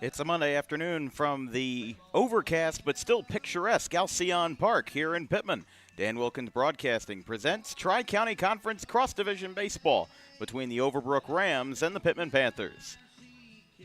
It's a Monday afternoon from the overcast but still picturesque Alcyon Park here in Pitman. Dan Wilkins Broadcasting presents Tri-County Conference Cross-Division Baseball between the Overbrook Rams and the Pitman Panthers.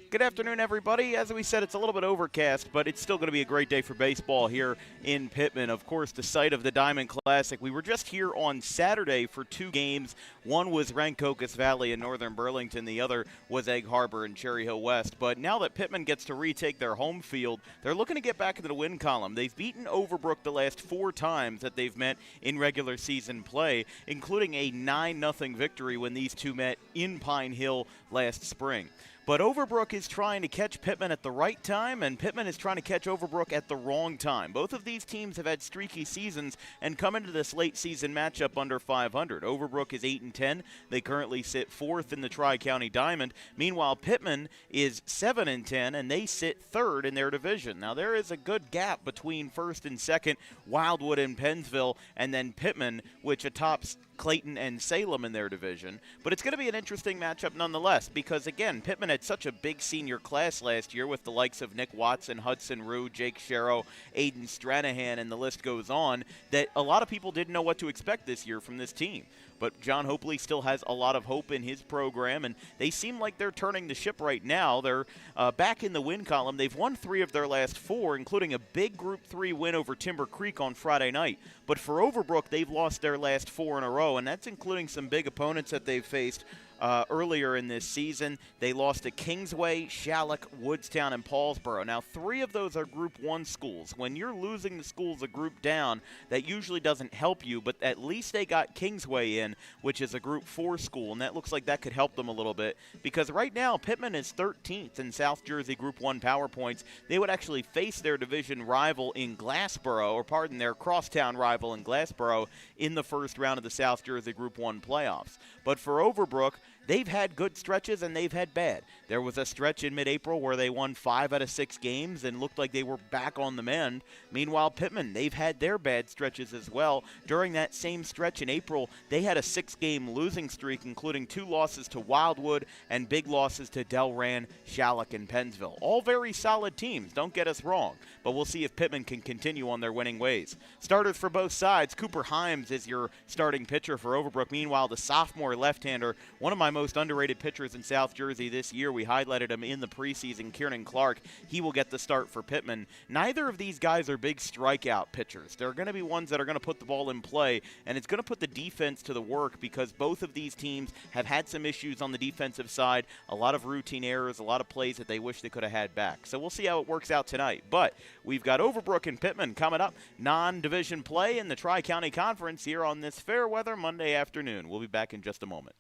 Good afternoon, everybody. As we said, it's a little bit overcast, but it's still going to be a great day for baseball here in Pitman. Of course, the site of the Diamond Classic. We were just here on Saturday for two games. One was Rancocas Valley in northern Burlington. The other was Egg Harbor in Cherry Hill West. But now that Pitman gets to retake their home field, they're looking to get back into the win column. They've beaten Overbrook the last 4 times that they've met in regular season play, including a 9-0 victory when these two met in Pine Hill last spring. But Overbrook is trying to catch Pitman at the right time, and Pitman is trying to catch Overbrook at the wrong time. Both of these teams have had streaky seasons and come into this late season matchup under 500. Overbrook is 8-10. They currently sit 4th in the Tri-County Diamond. Meanwhile, Pitman is 7-10, and they sit 3rd in their division. Now, there is a good gap between 1st and 2nd, Wildwood and Pennsville, and then Pitman, which attops Clayton and Salem in their division. But it's going to be an interesting matchup nonetheless because, again, Pitman had such a big senior class last year with the likes of Nick Watson, Hudson Rue, Jake Sharrow, Aiden Stranahan, and the list goes on, that a lot of people didn't know what to expect this year from this team. But John Hopley still has a lot of hope in his program, and they seem like they're turning the ship right now. They're back in the win column. They've won 3 of their last 4, including a big Group 3 win over Timber Creek on Friday night. But for Overbrook, they've lost their last 4 in a row, and that's including some big opponents that they've faced earlier in this season. They lost to Kingsway, Shalleck, Woodstown, and Paulsboro. Now, 3 of those are Group 1 schools. When you're losing the schools a group down, that usually doesn't help you, but at least they got Kingsway in, which is a Group 4 school, and that looks like that could help them a little bit because right now Pitman is 13th in South Jersey Group 1 power points. They would actually face their division rival in Glassboro, or pardon, their crosstown rival in Glassboro in the first round of the South Jersey Group 1 playoffs. But for Overbrook, they've had good stretches and they've had bad. There was a stretch in mid-April where they won 5 out of 6 games and looked like they were back on the mend. Meanwhile, Pitman, they've had their bad stretches as well. During that same stretch in April, they had a 6-game losing streak, including 2 losses to Wildwood and big losses to Delran, Shalleck, and Pennsville. All very solid teams, don't get us wrong, but we'll see if Pitman can continue on their winning ways. Starters for both sides, Cooper Himes is your starting pitcher for Overbrook. Meanwhile, the sophomore left-hander, one of my most underrated pitchers in South Jersey this year. We highlighted him in the preseason, Kieran Clark. He will get the start for Pitman. Neither of these guys are big strikeout pitchers. They're going to be ones that are going to put the ball in play, and it's going to put the defense to the work because both of these teams have had some issues on the defensive side, a lot of routine errors, a lot of plays that they wish they could have had back. So we'll see how it works out tonight. But we've got Overbrook and Pitman coming up, non-division play in the Tri-County Conference here on this fair weather Monday afternoon. We'll be back in just a moment.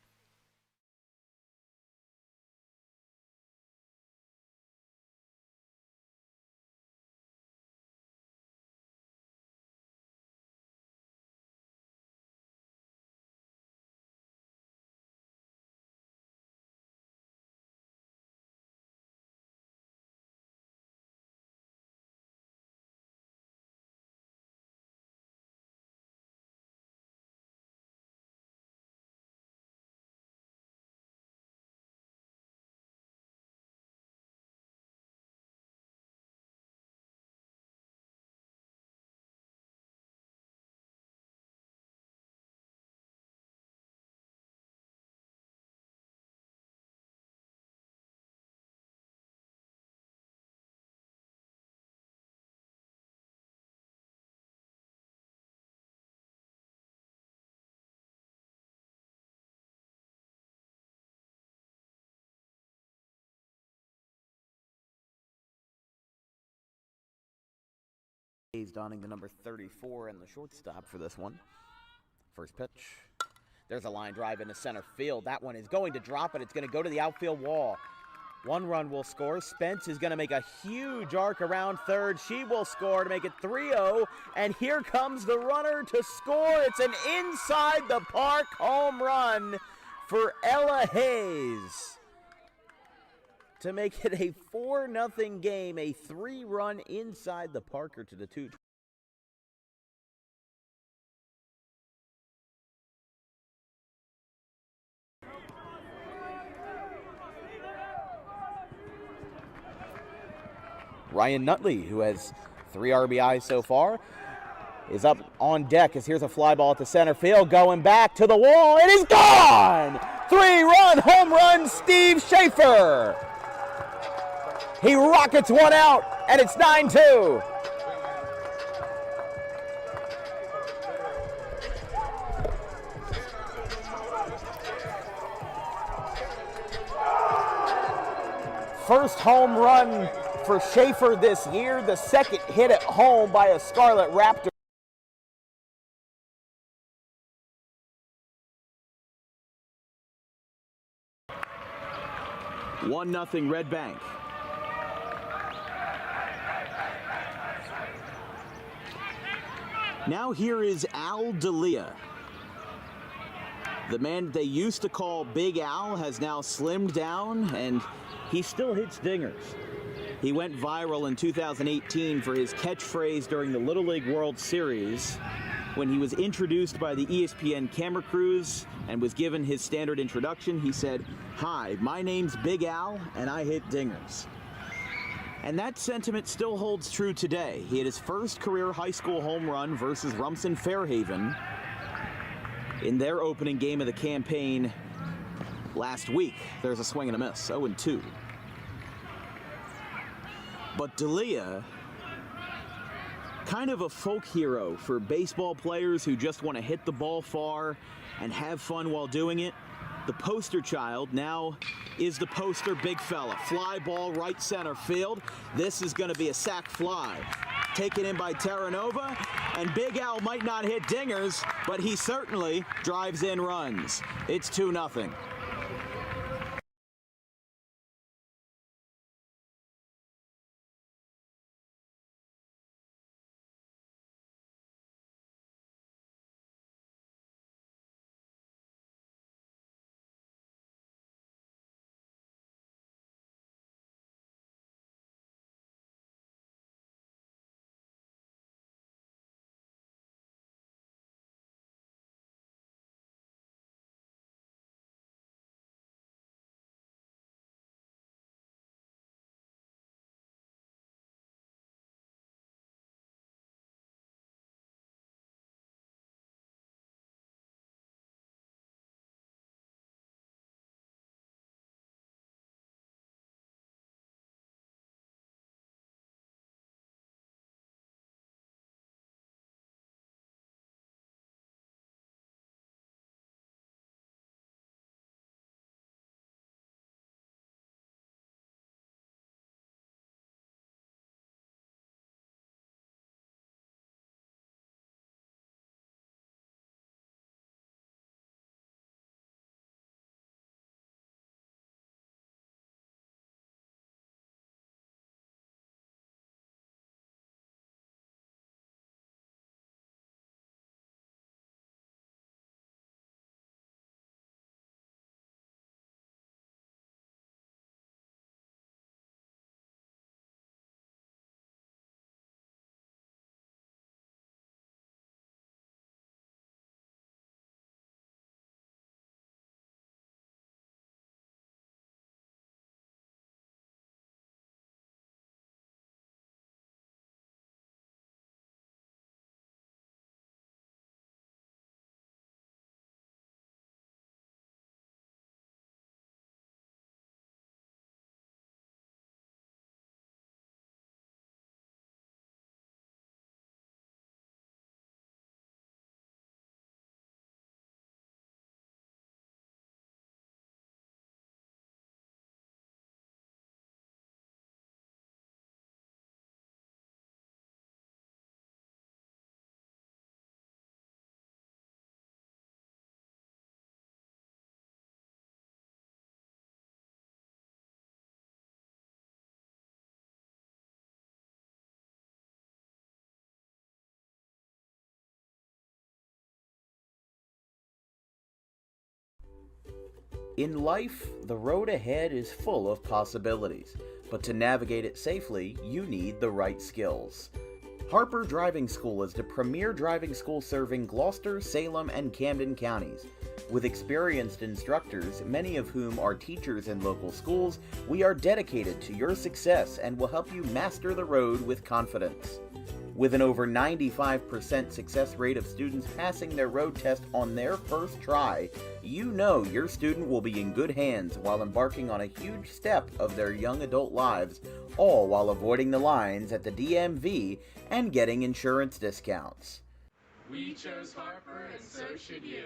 He's donning the number 34 and the shortstop for this one. First pitch. There's a line drive into center field. That one is going to drop, and it's going to go to the outfield wall. 1 run will score. Spence is going to make a huge arc around third. She will score to make it 3-0, and here comes the runner to score. It's an inside the park home run for Ella Hayes to make it a 4-0 game, a 3-run inside the Parker to the 2. Ryan Nutley, who has 3 RBIs so far, is up on deck as here's a fly ball to center field, going back to the wall. It is gone! 3-run home run, Steve Schaefer. He rockets one out, and it's 9-2. First home run for Schaefer this year, the second hit at home by a Scarlet Raptor. One nothing Red Bank. Now here is Al D'Elia. The man they used to call Big Al has now slimmed down, and he still hits dingers. He went viral in 2018 for his catchphrase during the Little League World Series when he was introduced by the ESPN camera crews and was given his standard introduction. He said, "Hi, my name's Big Al, and I hit dingers." And that sentiment still holds true today. He had his first career high school home run versus Rumson Fairhaven in their opening game of the campaign last week. There's a swing and a miss, 0-2. But D'Elia, kind of a folk hero for baseball players who just want to hit the ball far and have fun while doing it. The poster child now is the poster big fella. Fly ball right center field. This is going to be a sac fly. Taken in by Terranova, and Big Al might not hit dingers, but he certainly drives in runs. It's 2-0. In life, the road ahead is full of possibilities, but to navigate it safely, you need the right skills. Harper Driving School is the premier driving school serving Gloucester, Salem, and Camden counties. With experienced instructors, many of whom are teachers in local schools, we are dedicated to your success and will help you master the road with confidence. With an over 95% success rate of students passing their road test on their first try, you know your student will be in good hands while embarking on a huge step of their young adult lives, all while avoiding the lines at the DMV and getting insurance discounts. We chose Harper, and so should you.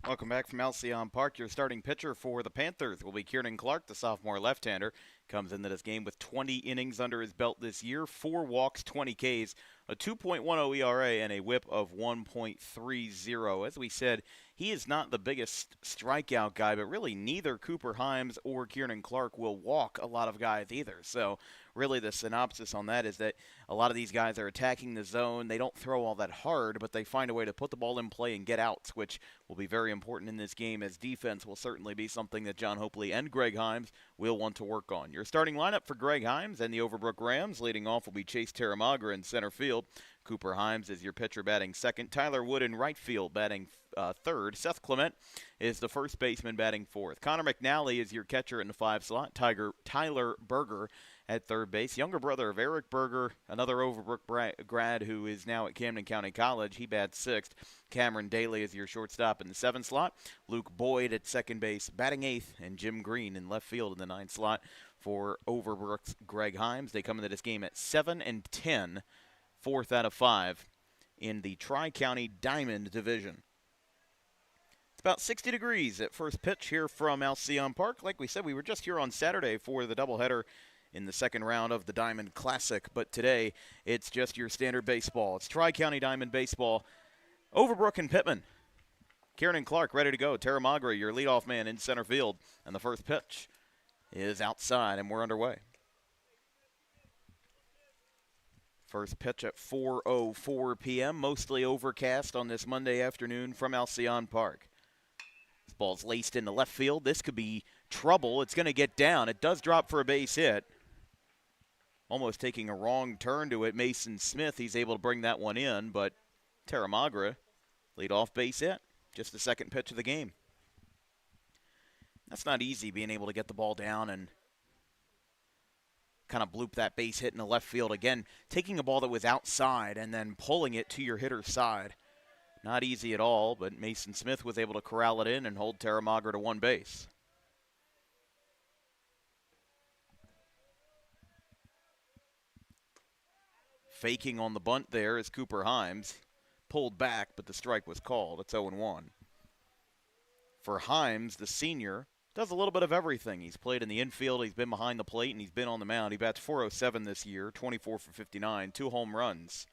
Welcome back from Alcyon Park. Your starting pitcher for the Panthers will be Kieran Clark, the sophomore left-hander. Comes into this game with 20 innings under his belt this year, 4 walks, 20 Ks, a 2.10 ERA, and a whip of 1.30. As we said, he is not the biggest strikeout guy, but really neither Cooper Himes or Kieran Clark will walk a lot of guys either. So really the synopsis on that is that a lot of these guys are attacking the zone. They don't throw all that hard, but they find a way to put the ball in play and get outs, which will be very important in this game, as defense will certainly be something that John Hopley and Greg Himes will want to work on. Your starting lineup for Greg Himes and the Overbrook Rams, leading off will be Chase Teramagra in center field. Cooper Himes is your pitcher batting second. Tyler Wood in right field batting third. Seth Clement is the first baseman batting fourth. Connor McNally is your catcher in the 5 slot. Tyler Berger at third base. Younger brother of Eric Berger, another Overbrook grad who is now at Camden County College. He bats sixth. Cameron Daly is your shortstop in the 7 slot. Luke Boyd at second base batting eighth. And Jim Green in left field in the 9 slot for Overbrook's Greg Himes. They come into this game at 7-10, 4th out of 5 in the Tri-County Diamond Division. It's about 60 degrees at first pitch here from Alcyon Park. Like we said, we were just here on Saturday for the doubleheader in the second round of the Diamond Classic, but today it's just your standard baseball. It's Tri-County Diamond Baseball. Overbrook and Pitman. Kieran Clark ready to go. Teramagra, your leadoff man in center field, and the first pitch is outside, and we're underway. First pitch at 4:04 p.m., mostly overcast on this Monday afternoon from Alcyon Park. This ball's laced into left field. This could be trouble. It's going to get down. It does drop for a base hit. Almost taking a wrong turn to it. Mason Smith, he's able to bring that one in, but Teramagra, leadoff base hit. Just the second pitch of the game. That's not easy, being able to get the ball down and kind of bloop that base hit in the left field. Again, taking a ball that was outside and then pulling it to your hitter's side. Not easy at all, but Mason Smith was able to corral it in and hold Teramagra to one base. Faking on the bunt there is Cooper Himes. Pulled back, but the strike was called. It's 0-1. For Himes, the senior, does a little bit of everything. He's played in the infield, he's been behind the plate, and he's been on the mound. He bats .407 this year, 24 for 59, 2 home runs.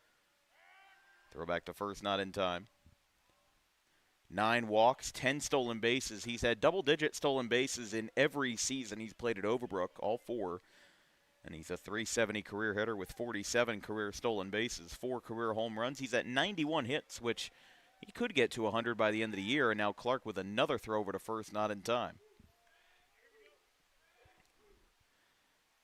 Throw back to first, not in time. 9 walks, 10 stolen bases. He's had double-digit stolen bases in every season he's played at Overbrook, all 4. And he's a .370 career hitter with 47 career stolen bases, 4 career home runs. He's at 91 hits, which he could get to 100 by the end of the year. And now Clark with another throw over to first, not in time.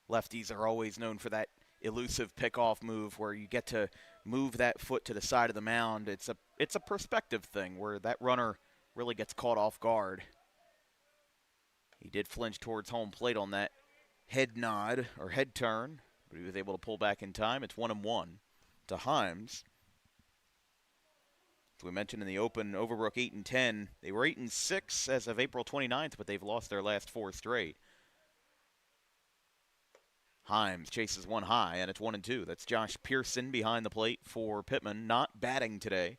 Lefties are always known for that elusive pickoff move where you get to move that foot to the side of the mound. It's a perspective thing where that runner really gets caught off guard. He did flinch towards home plate on that head nod or head turn, but he was able to pull back in time. It's 1-1 to Himes. As we mentioned in the open, Overbrook 8-10. They were 8-6 as of April 29th, but they've lost their last 4 straight. Himes chases one high, and it's 1-2. That's Josh Pearson behind the plate for Pitman, not batting today.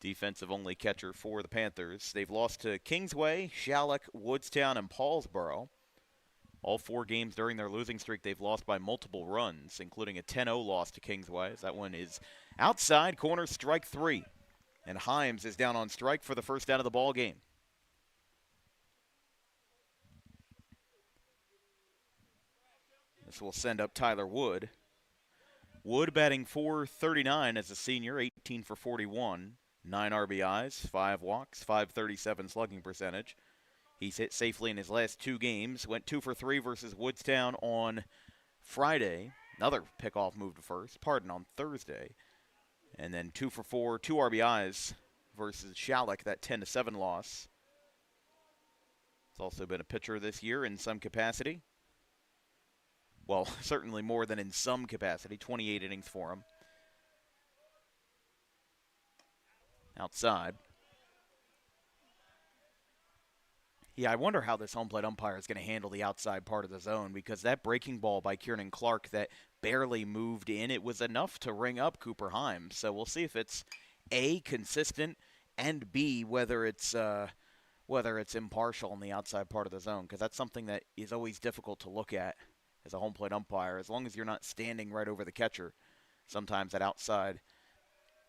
Defensive-only catcher for the Panthers. They've lost to Kingsway, Shalleck, Woodstown, and Paulsboro. All 4 games during their losing streak, they've lost by multiple runs, including a 10-0 loss to Kingsway. That one is outside, corner, strike 3. And Himes is down on strike for the first out of the ball game. This will send up Tyler Wood. Wood batting .439 as a senior, 18 for 41, 9 RBIs, 5 walks, .537 slugging percentage. He's hit safely in his last 2 games. Went 2 for 3 versus Woodstown on Friday. Another pickoff move to first, on Thursday. And then 2 for 4, 2 RBIs versus Shalleck, that 10-7 loss. He's also been a pitcher this year in some capacity. Well, certainly more than in some capacity, 28 innings for him. Outside. Yeah, I wonder how this home plate umpire is going to handle the outside part of the zone, because that breaking ball by Kieran Clark that barely moved in, it was enough to ring up Cooper Himes. So we'll see if it's A, consistent, and B, whether it's impartial on the outside part of the zone, because that's something that is always difficult to look at as a home plate umpire. As long as you're not standing right over the catcher, sometimes that outside,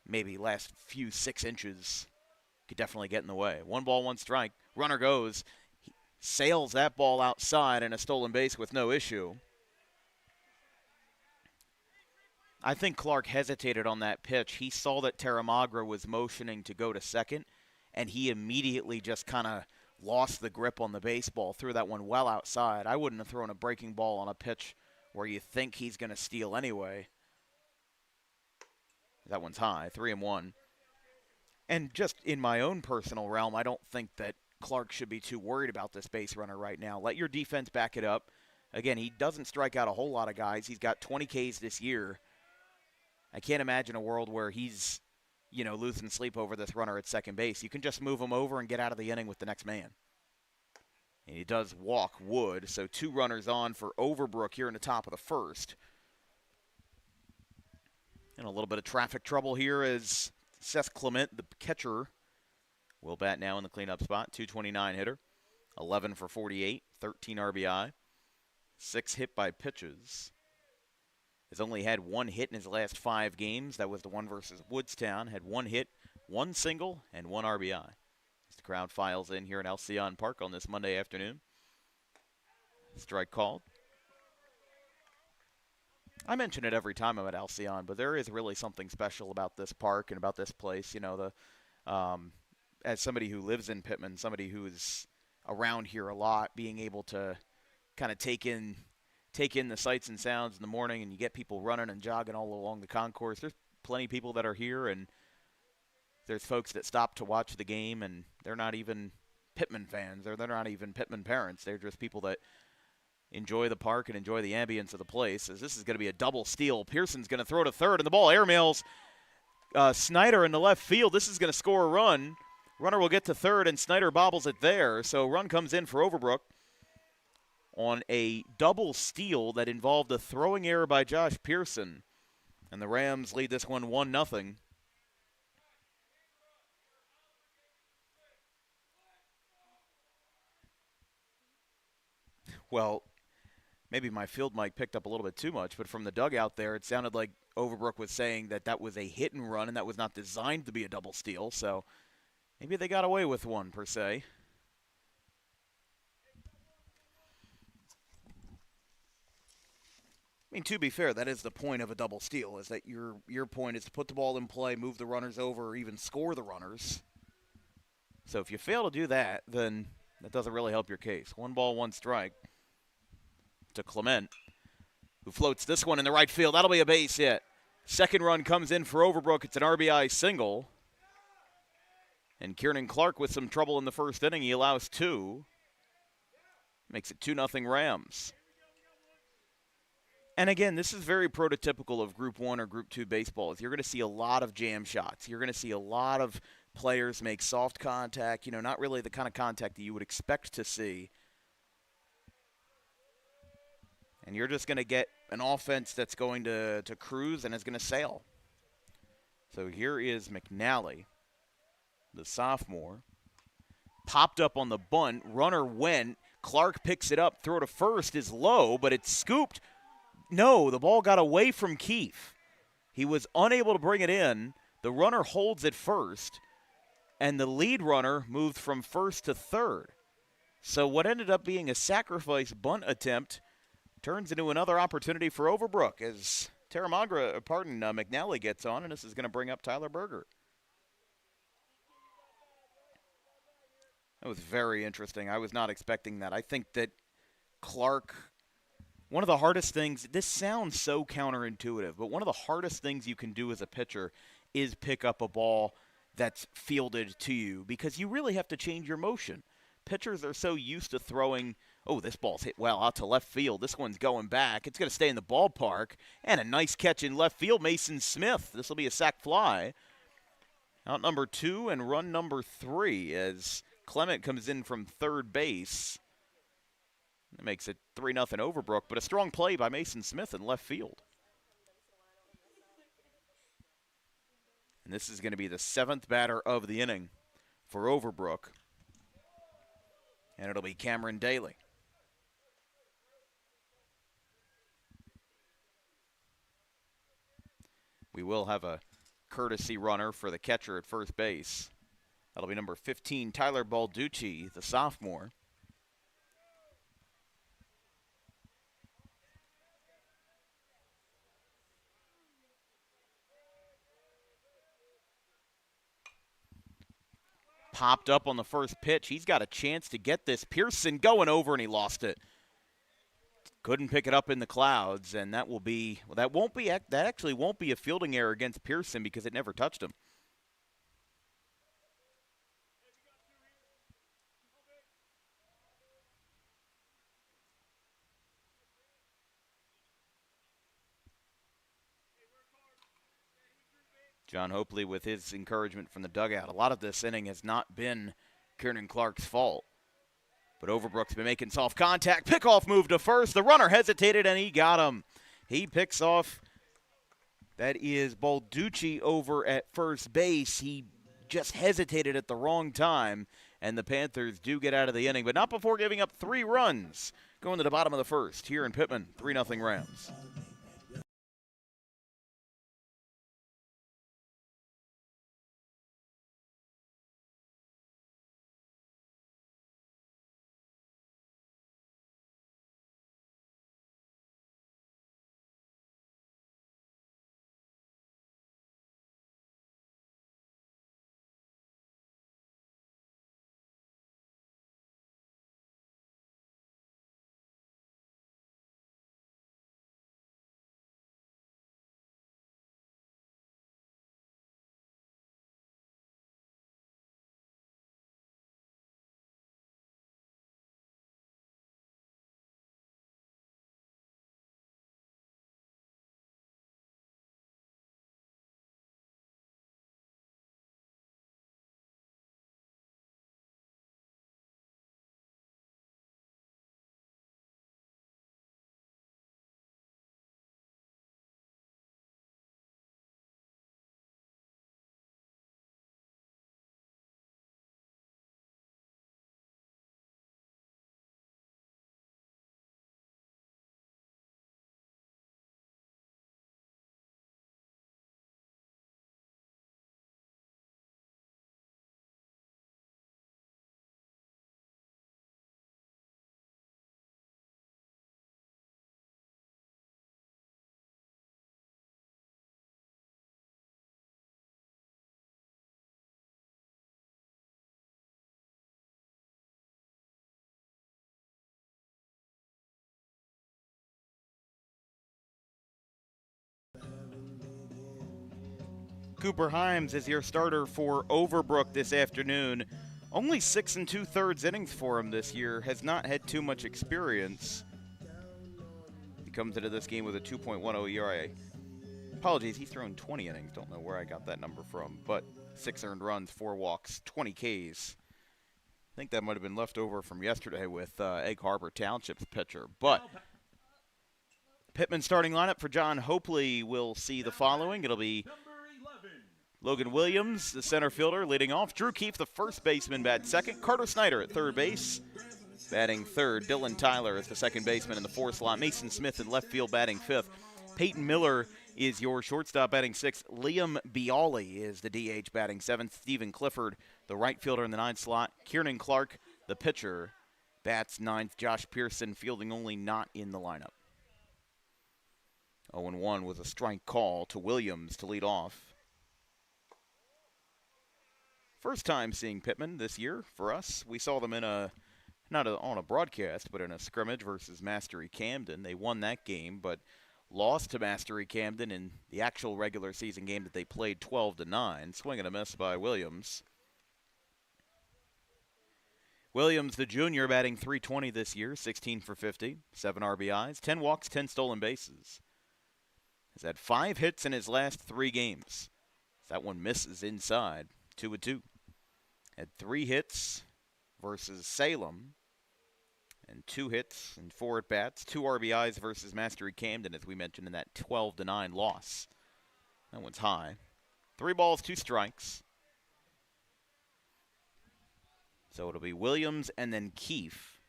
maybe last few 6 inches, could definitely get in the way. 1 ball, 1 strike. Runner goes. He sails that ball outside and a stolen base with no issue. I think Clark hesitated on that pitch. He saw that Teramagra was motioning to go to second, and he immediately just kind of lost the grip on the baseball, threw that one well outside. I wouldn't have thrown a breaking ball on a pitch where you think he's going to steal anyway. That one's high, 3-1. And just in my own personal realm, I don't think that Clark should be too worried about this base runner right now. Let your defense back it up. Again, he doesn't strike out a whole lot of guys. He's got 20 Ks this year. I can't imagine a world where he's, losing sleep over this runner at second base. You can just move him over and get out of the inning with the next man. And he does walk Wood, so 2 runners on for Overbrook here in the top of the first. And a little bit of traffic trouble here as Seth Clement, the catcher, will bat now in the cleanup spot. 229 hitter, 11 for 48, 13 RBI, 6 hit by pitches. Has only had 1 hit in his last 5 games. That was the one versus Woodstown. Had 1 hit, 1 single, and 1 RBI. As the crowd files in here at Alcyon Park on this Monday afternoon. Strike called. I mention it every time I'm at Alcyon, but there is really something special about this park and about this place. As somebody who lives in Pitman, somebody who's around here a lot, being able to kind of take in the sights and sounds in the morning, and you get people running and jogging all along the concourse. There's plenty of people that are here, and there's folks that stop to watch the game, and they're not even Pitman fans, or they're not even Pitman parents. They're just people that enjoy the park and enjoy the ambience of the place. As this is going to be a double steal. Pearson's going to throw to third, and the ball airmails Snyder in the left field. This is going to score a run. Runner will get to third, and Snyder bobbles it there. So run comes in for Overbrook on a double steal that involved a throwing error by Josh Pearson. And the Rams lead this one 1-0. Well, maybe my field mic picked up a little bit too much, but from the dugout there, it sounded like Overbrook was saying that was a hit and run and that was not designed to be a double steal. So maybe they got away with one, per se. I mean, to be fair, that is the point of a double steal, is that your point is to put the ball in play, move the runners over, or even score the runners. So if you fail to do that, then that doesn't really help your case. 1 ball, 1 strike to Clement, who floats this one in the right field. That'll be a base hit. Second run comes in for Overbrook. It's an RBI single. And Kieran Clark with some trouble in the first inning. He allows 2. Makes it 2-0 Rams. And again, this is very prototypical of Group 1 or Group 2 baseball. You're going to see a lot of jam shots. You're going to see a lot of players make soft contact, not really the kind of contact that you would expect to see. And you're just going to get an offense that's going to cruise and is going to sail. So here is McNally, the sophomore. Popped up on the bunt. Runner went. Clark picks it up. Throw to first is low, but it's scooped. No, the ball got away from Keefe. He was unable to bring it in. The runner holds at first, and the lead runner moved from first to third. So what ended up being a sacrifice bunt attempt turns into another opportunity for Overbrook as McNally gets on, and this is going to bring up Tyler Berger. That was very interesting. I was not expecting that. I think that Clark, one of the hardest things, this sounds so counterintuitive, but one of the hardest things you can do as a pitcher is pick up a ball that's fielded to you, because you really have to change your motion. Pitchers are so used to throwing, oh, this ball's hit well out to left field. This one's going back. It's going to stay in the ballpark. And a nice catch in left field, Mason Smith. This will be a sac fly. Out number 2 and run number 3 as Clement comes in from third base. That makes it 3-0 Overbrook, but a strong play by Mason Smith in left field. And this is going to be the 7th batter of the inning for Overbrook. And it'll be Cameron Daly. We will have a courtesy runner for the catcher at first base. That'll be number 15, Tyler Balducci, the sophomore. Popped up on the first pitch. He's got a chance to get this. Pearson going over, and he lost it. Couldn't pick it up in the clouds, and that will be, well, that actually won't be a fielding error against Pearson because it never touched him. John Hopley with his encouragement from the dugout. A lot of this inning has not been Kieran Clark's fault. But Overbrook's been making soft contact. Pickoff move to first. The runner hesitated, and he got him. He picks off. That is Balducci over at first base. He just hesitated at the wrong time, and the Panthers do get out of the inning, but not before giving up 3 runs. Going to the bottom of the first here in Pitman, 3-0 Rams. Cooper Himes is your starter for Overbrook this afternoon. Only 6 2/3 innings for him this year. Has not had too much experience. He comes into this game with a 2.10 ERA. Apologies, he's thrown 20 innings. Don't know where I got that number from, but 6 earned runs, 4 walks, 20 Ks. I think that might have been left over from yesterday with Egg Harbor Township's pitcher. But Pitman starting lineup for John Hopley will see the following. It'll be Logan Williams, the center fielder, leading off. Drew Keefe, the first baseman, bats second. Carter Snyder at third base, batting third. Dylan Tyler is the second baseman in the fourth slot. Mason Smith in left field, batting fifth. Peyton Miller is your shortstop, batting sixth. Liam Bialy is the DH, batting seventh. Stephen Clifford, the right fielder in the ninth slot. Kieran Clark, the pitcher, bats ninth. Josh Pearson fielding only, not in the lineup. 0-1 was a strike call to Williams to lead off. First time seeing Pitman this year for us. We saw them in not on a broadcast, but in a scrimmage versus Mastery Camden. They won that game, but lost to Mastery Camden in the actual regular season game that they played 12-9. Swing and a miss by Williams. Williams, the junior, batting .320 this year, 16 for 50, 7 RBIs, 10 walks, 10 stolen bases. Has had 5 hits in his last 3 games. That one misses inside, 2-2. Had 3 hits versus Salem, and 2 hits and 4 at-bats, 2 RBIs versus Mastery Camden, as we mentioned in that 12-9 loss. That one's high. 3 balls, 2 strikes. So it'll be Williams and then Keefe.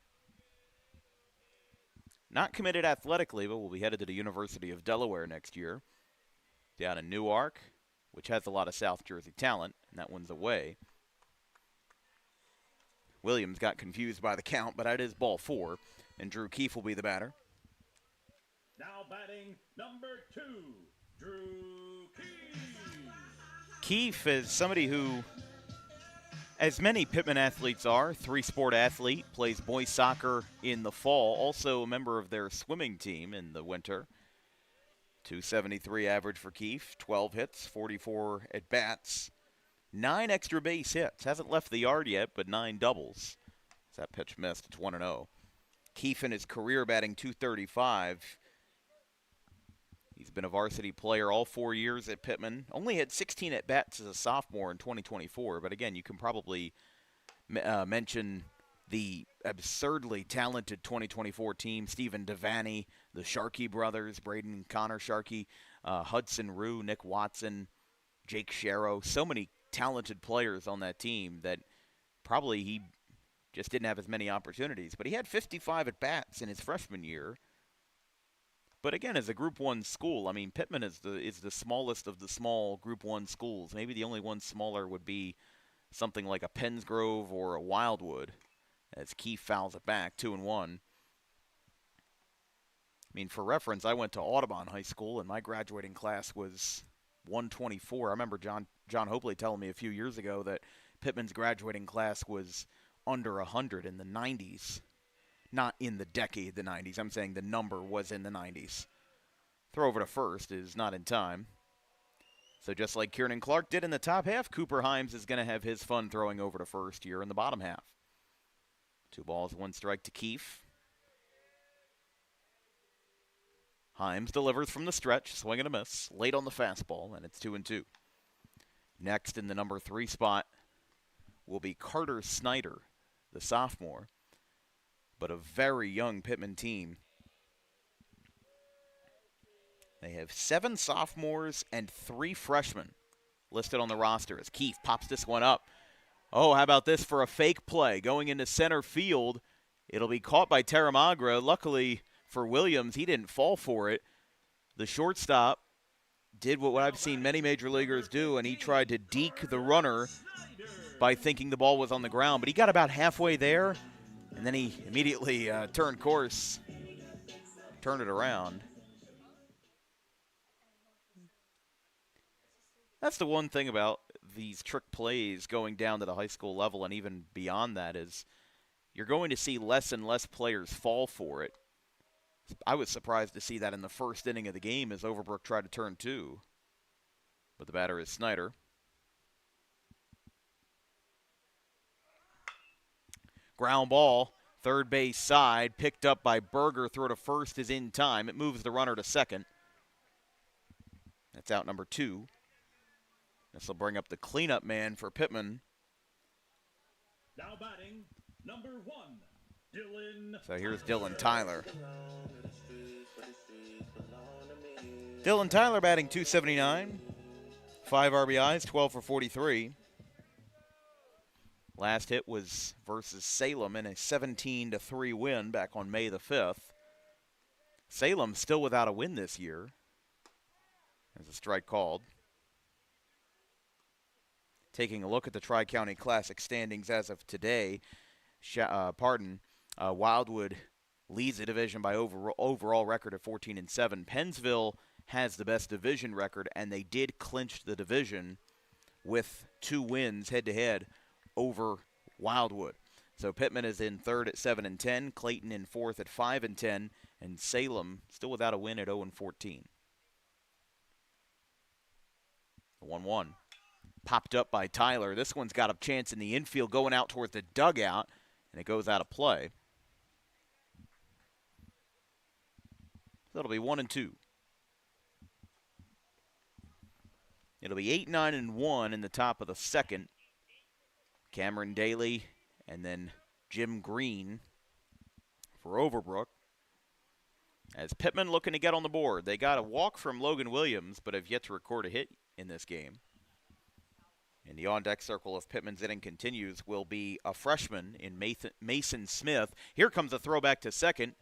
Not committed athletically, but will be headed to the University of Delaware next year. Down in Newark, which has a lot of South Jersey talent, and that one's away. Williams got confused by the count, but that is ball 4, and Drew Keefe will be the batter. Now batting number 2, Drew Keefe. Keefe is somebody who, as many Pitman athletes are, 3-sport athlete, plays boys soccer in the fall, also a member of their swimming team in the winter. 273 average for Keefe, 12 hits, 44 at-bats, 9 extra base hits. Hasn't left the yard yet, but 9 doubles. That pitch missed. It's 1-0. Keefe in his career batting .235. He's been a varsity player all 4 years at Pitman. Only had 16 at-bats as a sophomore in 2024. But again, you can probably mention the absurdly talented 2024 team. Stephen Devaney, the Sharkey brothers, Braden and Connor Sharkey, Hudson Rue, Nick Watson, Jake Sharrow. So many talented players on that team that probably he just didn't have as many opportunities. But he had 55 at-bats in his freshman year. But again, as a Group 1 school, I mean, Pitman is the smallest of the small Group 1 schools. Maybe the only one smaller would be something like a Pennsgrove or a Wildwood, as Keefe fouls it back, 2-1. I mean, for reference, I went to Audubon High School, and my graduating class was 124. I remember John Hopley telling me a few years ago that Pitman's graduating class was under 100 in the 90s. Not in the decade, the 90s. I'm saying the number was in the 90s. Throw over to first is not in time. So just like Kieran Clark did in the top half, Cooper Himes is going to have his fun throwing over to first here in the bottom half. 2 balls, 1 strike to Keefe. Himes delivers from the stretch, swing and a miss, late on the fastball, and it's 2-2. Next in the number 3 spot will be Carter Snyder, the sophomore, but a very young Pitman team. They have 7 sophomores and 3 freshmen listed on the roster as Keefe pops this one up. Oh, how about this for a fake play? Going into center field, it'll be caught by Teramagra. Luckily for Williams, he didn't fall for it. The shortstop did what I've seen many major leaguers do, and he tried to deke the runner by thinking the ball was on the ground. But he got about halfway there, and then he immediately turned course, turned it around. That's the one thing about these trick plays going down to the high school level and even beyond that is you're going to see less and less players fall for it. I was surprised to see that in the first inning of the game as Overbrook tried to turn 2. But the batter is Snyder. Ground ball, third base side, picked up by Berger. Throw to first is in time. It moves the runner to second. That's out number 2. This will bring up the cleanup man for Pitman. Now batting, number 1, Dylan. So here's Dylan Tyler. Dylan Tyler batting .279. 5 RBIs, 12 for 43. Last hit was versus Salem in a 17-3 win back on May the 5th. Salem still without a win this year. There's a strike called. Taking a look at the Tri-County Classic standings as of today, Wildwood leads the division by overall record of 14-7. Pennsville has the best division record, and they did clinch the division with 2 wins head-to-head over Wildwood. So Pitman is in third at 7-10, Clayton in fourth at 5-10, and Salem still without a win at 0-14. 1-1. Popped up by Tyler. This one's got a chance in the infield going out towards the dugout, and it goes out of play. So it'll be 1-2. It'll be 8-9-1 in the top of the second. Cameron Daly and then Jim Green for Overbrook. As Pitman looking to get on the board. They got a walk from Logan Williams, but have yet to record a hit in this game. In the on-deck circle, if Pitman's inning continues, will be a freshman in Mason Smith. Here comes a throwback to second.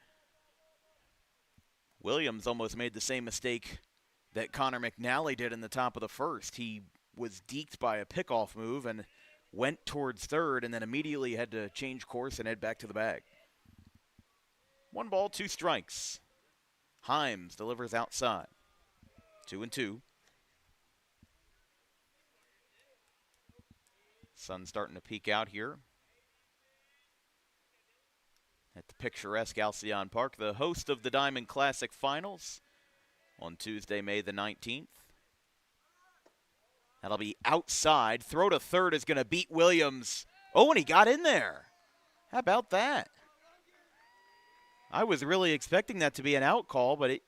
Williams almost made the same mistake that Connor McNally did in the top of the first. He was deked by a pickoff move and went towards third and then immediately had to change course and head back to the bag. 1 ball, 2 strikes. Himes delivers outside. 2-2. Sun's starting to peek out here at the picturesque Alcyon Park, the host of the Diamond Classic Finals on Tuesday, May the 19th. That'll be outside. Throw to third is going to beat Williams. Oh, and he got in there. How about that? I was really expecting that to be an out call, but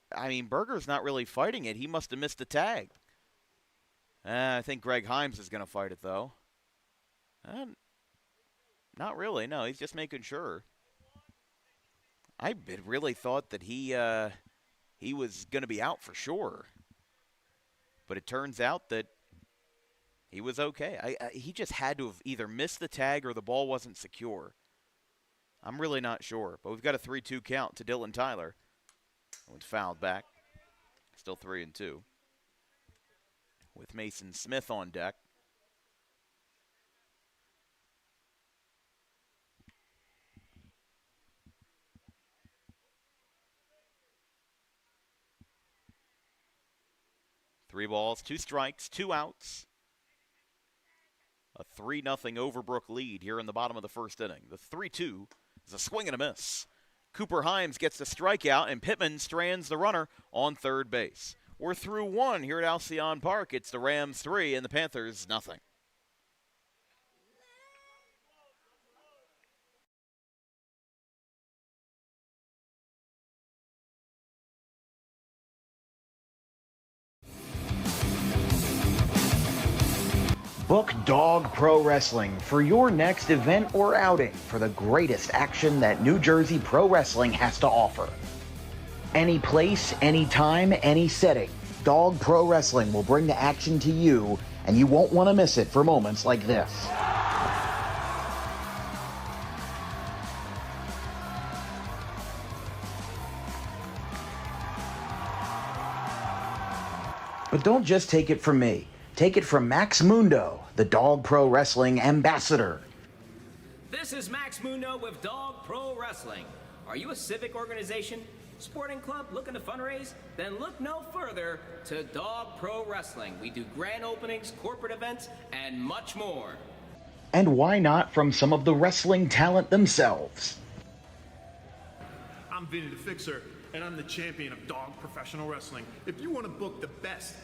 Berger's not really fighting it. He must have missed the tag. I think Greg Himes is going to fight it, though. Not really, no. He's just making sure. I really thought that he was going to be out for sure. But it turns out that he was okay. He just had to have either missed the tag or the ball wasn't secure. I'm really not sure. But we've got a 3-2 count to Dylan Tyler. Went fouled back. Still 3-2. With Mason Smith on deck. Three balls, 2 strikes, 2 outs. A 3-0 Overbrook lead here in the bottom of the first inning. The 3-2 is a swing and a miss. Cooper Himes gets the strikeout, and Pitman strands the runner on third base. We're through 1 here at Alcyon Park. It's the Rams 3 and the Panthers 0. Book Dog Pro Wrestling for your next event or outing for the greatest action that New Jersey Pro Wrestling has to offer. Any place, any time, any setting, Dog Pro Wrestling will bring the action to you, and you won't want to miss it for moments like this. But don't just take it from me. Take it from Max Mundo, the Dog Pro Wrestling ambassador. This is Max Mundo with Dog Pro Wrestling. Are you a civic organization, sporting club looking to fundraise? Then look no further to Dog Pro Wrestling. We do grand openings, corporate events, and much more. And why not from some of the wrestling talent themselves? I'm Vinny the Fixer, and I'm the champion of Dog Professional Wrestling. If you want to book the best,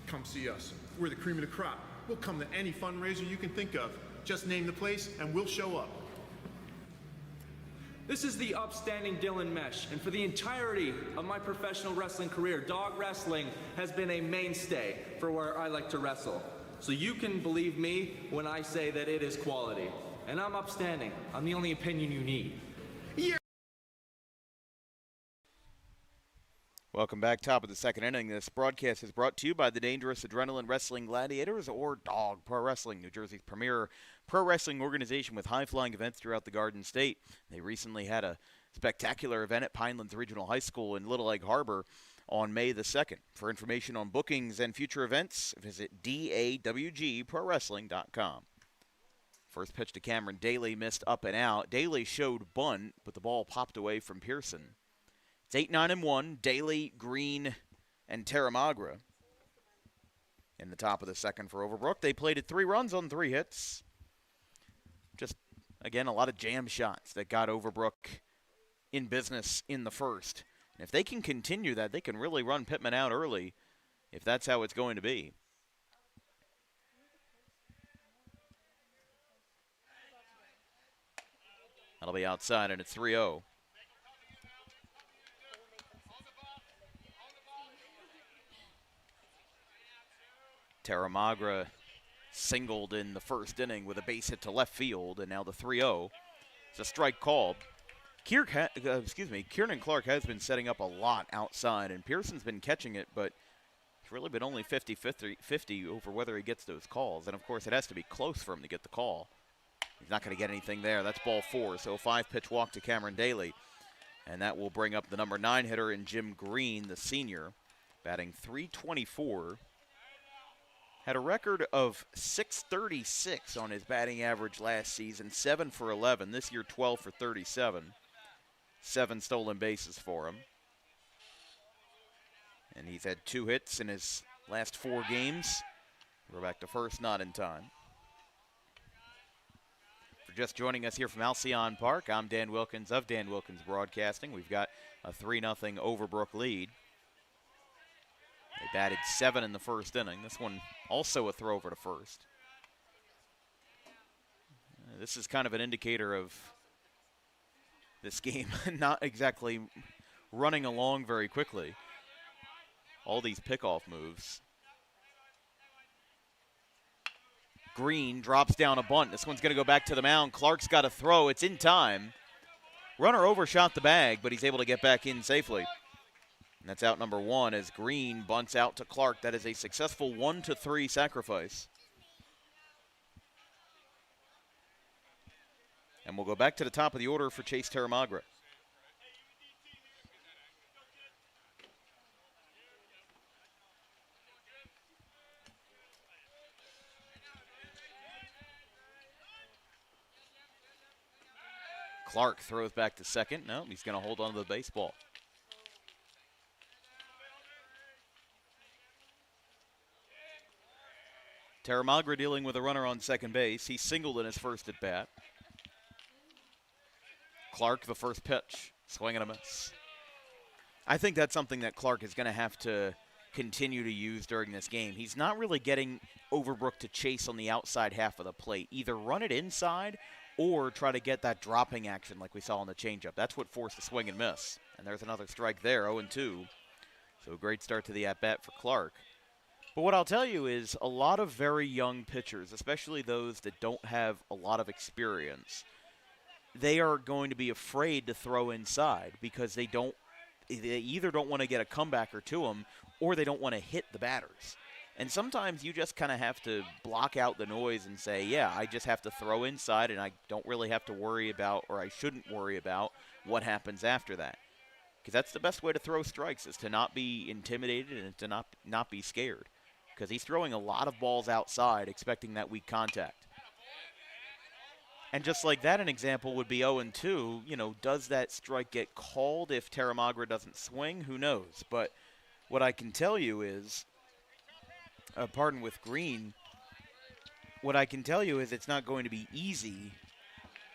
come see us. We're the cream of the crop. We'll come to any fundraiser you can think of. Just name the place and we'll show up. This is the upstanding Dylan Mesh, and for the entirety of my professional wrestling career, dog wrestling has been a mainstay for where I like to wrestle. So you can believe me when I say that it is quality. And I'm upstanding. I'm the only opinion you need. Welcome back, top of the second inning. This broadcast is brought to you by the Dangerous Adrenaline Wrestling Gladiators, or Dog Pro Wrestling, New Jersey's premier pro wrestling organization with high-flying events throughout the Garden State. They recently had a spectacular event at Pinelands Regional High School in Little Egg Harbor on May the 2nd. For information on bookings and future events, visit dawgprowrestling.com. First pitch to Cameron Daly, missed up and out. Daly showed bunt, but the ball popped away from Pearson. It's 8-9-1, Daly, Green, and Terramagra in the top of the second for Overbrook. They played at 3 runs on 3 hits. Just, again, a lot of jam shots that got Overbrook in business in the first. And if they can continue that, they can really run Pitman out early if that's how it's going to be. That'll be outside, and it's 3-0. Terramagra singled in the first inning with a base hit to left field, and now the 3-0. It's a strike called. Kieran Clark has been setting up a lot outside, and Pearson's been catching it, but really been only 50-50 over whether he gets those calls. And, of course, it has to be close for him to get the call. He's not going to get anything there. That's ball 4. So a 5-pitch walk to Cameron Daly. And that will bring up the number 9 hitter in Jim Green, the senior, batting .324. Had a record of .636 on his batting average last season, 7 for 11. This year, 12 for 37. 7 stolen bases for him. And he's had 2 hits in his last 4 games. We're back to first, not in time. For just joining us here from Alcyon Park, I'm Dan Wilkins of Dan Wilkins Broadcasting. We've got a 3-0 Overbrook lead. They batted 7 in the first inning. This one also a throw over to first. This is kind of an indicator of this game not exactly running along very quickly. All these pickoff moves. Green drops down a bunt. This one's going to go back to the mound. Clark's got a throw. It's in time. Runner overshot the bag, but he's able to get back in safely. And that's out number 1 as Green bunts out to Clark. That is a successful 1-3 sacrifice. And we'll go back to the top of the order for Chase Teramagra. Clark throws back to second. No, he's going to hold on to the baseball. Teramagra dealing with a runner on second base. He singled in his first at bat. Clark, the first pitch, swing and a miss. I think that's something that Clark is going to have to continue to use during this game. He's not really getting Overbrook to chase on the outside half of the plate. Either run it inside or try to get that dropping action like we saw on the changeup. That's what forced the swing and miss. And there's another strike there, 0-2. So a great start to the at-bat for Clark. But what I'll tell you is a lot of very young pitchers, especially those that don't have a lot of experience, they are going to be afraid to throw inside because they either don't want to get a comebacker to them or they don't want to hit the batters. And sometimes you just kind of have to block out the noise and say, yeah, I just have to throw inside and I don't really have to worry about, or I shouldn't worry about, what happens after that. Because that's the best way to throw strikes, is to not be intimidated and to not be scared. Because he's throwing a lot of balls outside expecting that weak contact. And just like that, an example would be 0-2. You know, does that strike get called if Teramagra doesn't swing? Who knows? But what I can tell you is, pardon with Green, what I can tell you is it's not going to be easy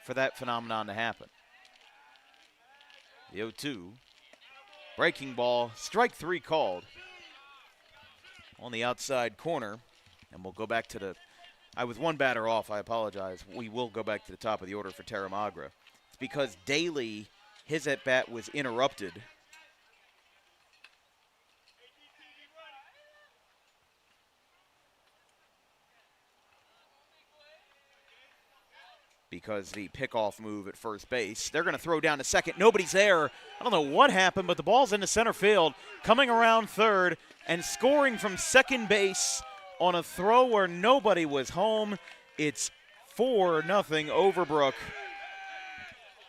for that phenomenon to happen. The 0-2. Breaking ball. Strike 3 called on the outside corner. And we'll go back to the... I was one batter off. I apologize. We will go back to the top of the order for Teramagra. It's because Daly, his at-bat was interrupted. Because the pickoff move at first base. They're going to throw down to second. Nobody's there. I don't know what happened, but the ball's into center field, coming around third, and scoring from second base on a throw where nobody was home. It's 4-0 Overbrook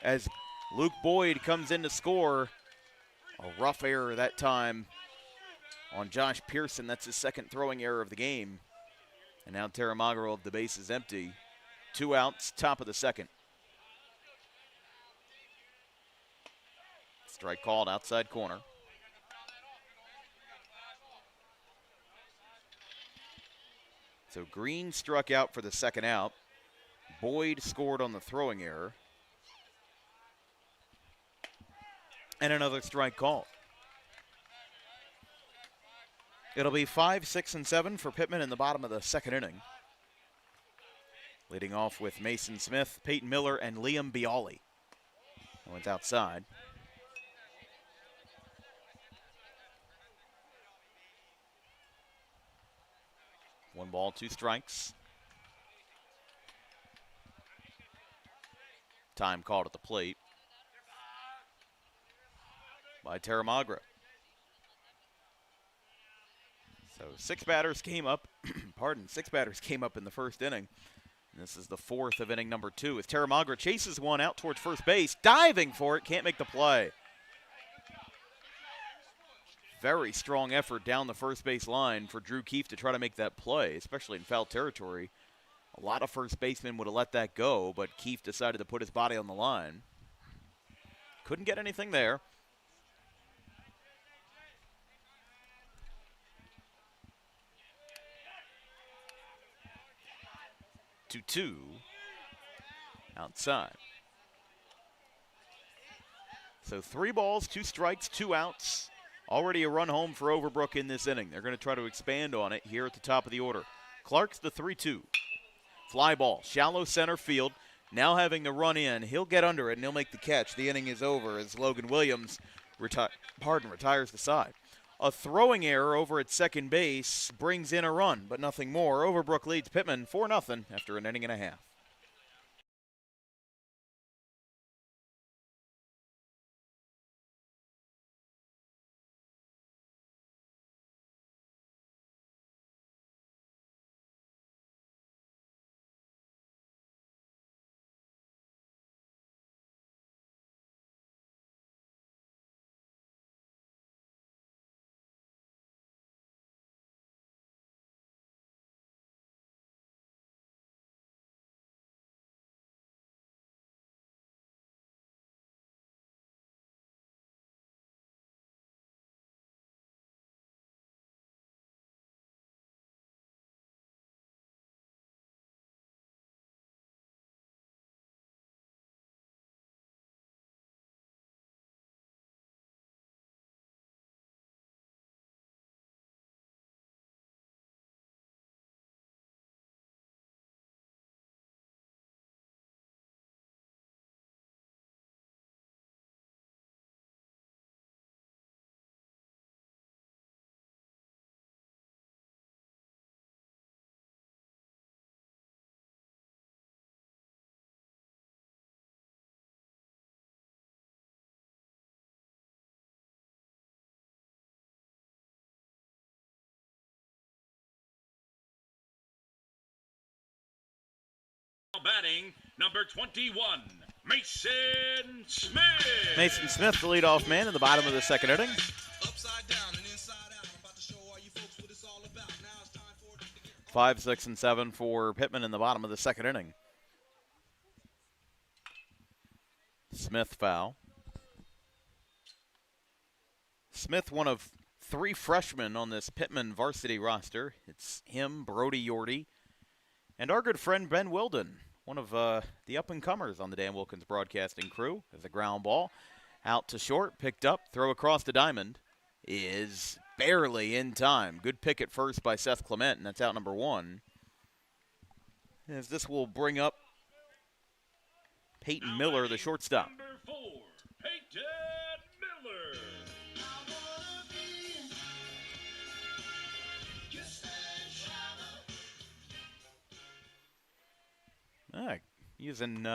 as Luke Boyd comes in to score. A rough error that time on Josh Pearson. That's his second throwing error of the game. And now Teramagra will have the bases empty. 2 outs, top of the second. Strike called outside corner. So Green struck out for the second out. Boyd scored on the throwing error. And another strike called. It'll be 5, 6, and 7 for Pitman in the bottom of the second inning. Leading off with Mason Smith, Peyton Miller, and Liam Bialy. That one's outside. One ball, 2 strikes. Time called at the plate by Teramagra. So 6 batters came up, six batters came up in the first inning. And this is the 4th of inning number 2 as Teramagra chases one out towards first base, diving for it, can't make the play. Very strong effort down the first base line for Drew Keefe to try to make that play, especially in foul territory. A lot of first basemen would have let that go, but Keefe decided to put his body on the line. Couldn't get anything there. 2-2 outside. So 3 balls, 2 strikes, 2 outs. Already a run home for Overbrook in this inning. They're going to try to expand on it here at the top of the order. Clark's the 3-2. Fly ball, shallow center field. Now having the run in, he'll get under it and he'll make the catch. The inning is over as Logan Williams retires the side. A throwing error over at second base brings in a run, but nothing more. Overbrook leads Pitman 4-0 after an inning and a half. Batting, number 21, Mason Smith. Mason Smith, the leadoff man in the bottom of the second inning. Upside down and inside out. I'm about to show all you folks what it's all about. Now it's time for it to begin. 5, 6, and 7 for Pitman in the bottom of the second inning. Smith foul. Smith, one of 3 freshmen on this Pitman varsity roster. It's him, Brody Yorty, and our good friend Ben Wilden, one of the up-and-comers on the Dan Wilkins Broadcasting crew. As a ground ball out to short, picked up, throw across the diamond is barely in time. Good pick at first by Seth Clement, and that's out number 1. As this will bring up Peyton Miller, the shortstop. Number 4, Peyton Miller. Using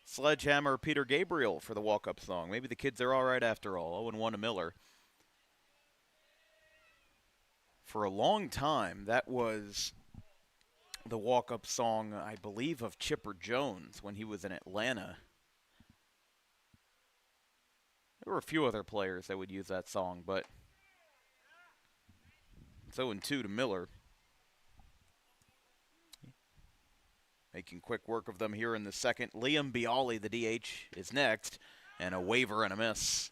Sledgehammer Peter Gabriel for the walk-up song. Maybe the kids are all right after all. 0-1 to Miller. For a long time, that was the walk-up song, I believe, of Chipper Jones when he was in Atlanta. There were a few other players that would use that song, but it's 0-2 to Miller. Making quick work of them here in the second. Liam Bialy, the DH, is next, and a waiver and a miss.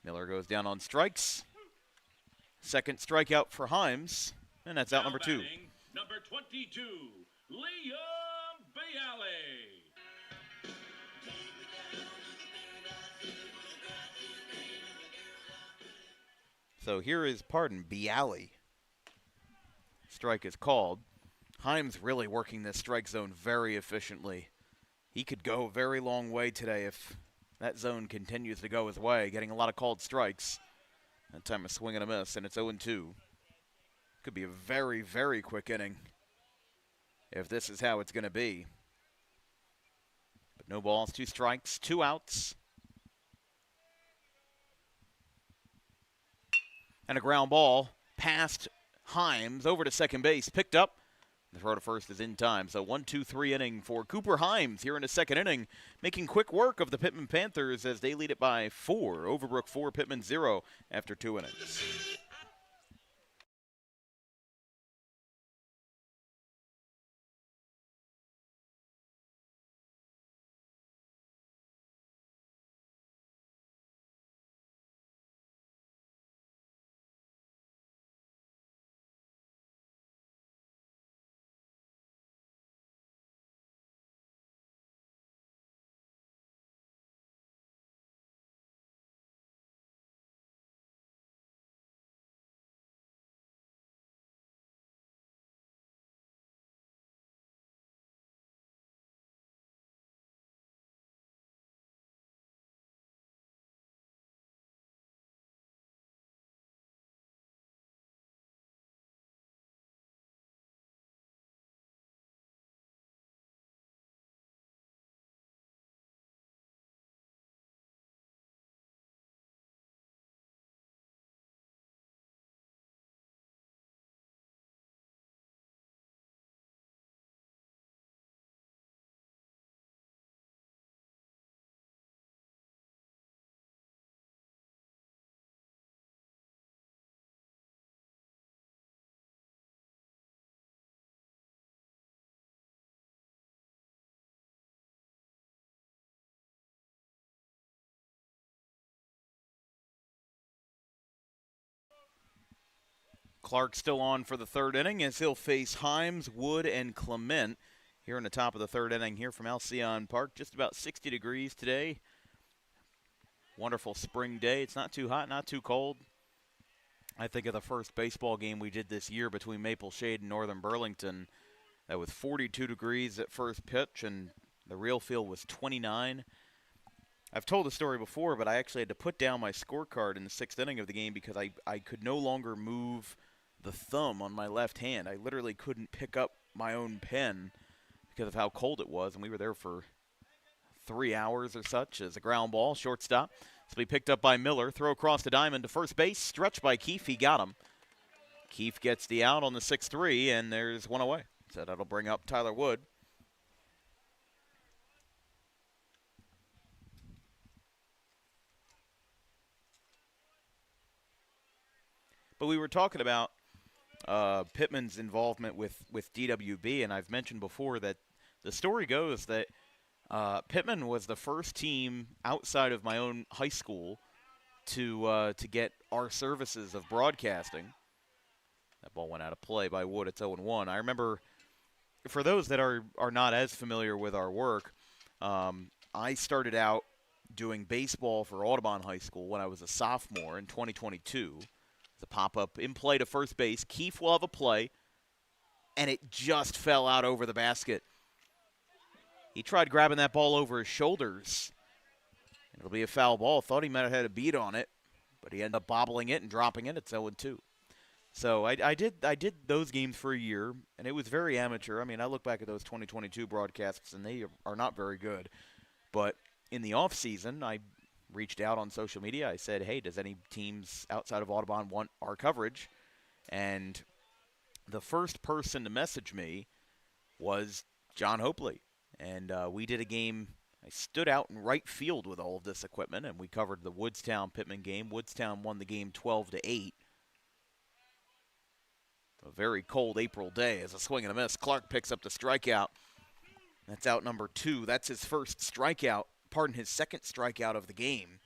Miller goes down on strikes. Second strikeout for Himes, and that's out number 2. Number 22, Liam Bialy. So here is, Bialy. Strike is called. Himes really working this strike zone very efficiently. He could go a very long way today if that zone continues to go his way, getting a lot of called strikes. That time a swing and a miss, and it's 0-2. Could be a very, very quick inning if this is how it's going to be. But no balls, 2 strikes, 2 outs. And a ground ball past Himes over to second base, picked up. The throw to first is in time. So 1-2-3 inning for Cooper Himes here in the second inning, making quick work of the Pitman Panthers as they lead it by 4. Overbrook 4, Pitman 0 after 2 innings. Clark still on for the third inning as he'll face Himes, Wood, and Clement here in the top of the third inning here from Alcyon Park. Just about 60 degrees today. Wonderful spring day. It's not too hot, not too cold. I think of the first baseball game we did this year between Maple Shade and Northern Burlington. That was 42 degrees at first pitch, and the real field was 29. I've told the story before, but I actually had to put down my scorecard in the sixth inning of the game because I could no longer move the thumb on my left hand. I literally couldn't pick up my own pen because of how cold it was, and we were there for 3 hours or such as a ground ball, shortstop. So be picked up by Miller, throw across the diamond to first base, stretched by Keefe, he got him. Keefe gets the out on the 6-3, and there's one away. So that'll bring up Tyler Wood. But we were talking about Pittman's involvement with DWB, and I've mentioned before that the story goes that Pitman was the first team outside of my own high school to get our services of broadcasting. That ball went out of play by Wood. It's 0-1. I remember, for those that are not as familiar with our work, I started out doing baseball for Audubon High School when I was a sophomore in 2022. The pop-up in play to first base. Keefe will have a play, and it just fell out over the basket. He tried grabbing that ball over his shoulders. It'll be a foul ball. Thought he might have had a beat on it, but he ended up bobbling it and dropping it. It's 0-2. So I did those games for a year, and it was very amateur. I mean, I look back at those 2022 broadcasts, and they are not very good. But in the off season, I reached out on social media. I said, hey, does any teams outside of Audubon want our coverage? And the first person to message me was John Hopley. And we did a game. I stood out in right field with all of this equipment, and we covered the Woodstown-Pittman game. Woodstown won the game 12-8. A very cold April day as a swing and a miss. Clark picks up the strikeout. That's out number 2. That's his first strikeout. Pardon, his second strikeout of the game.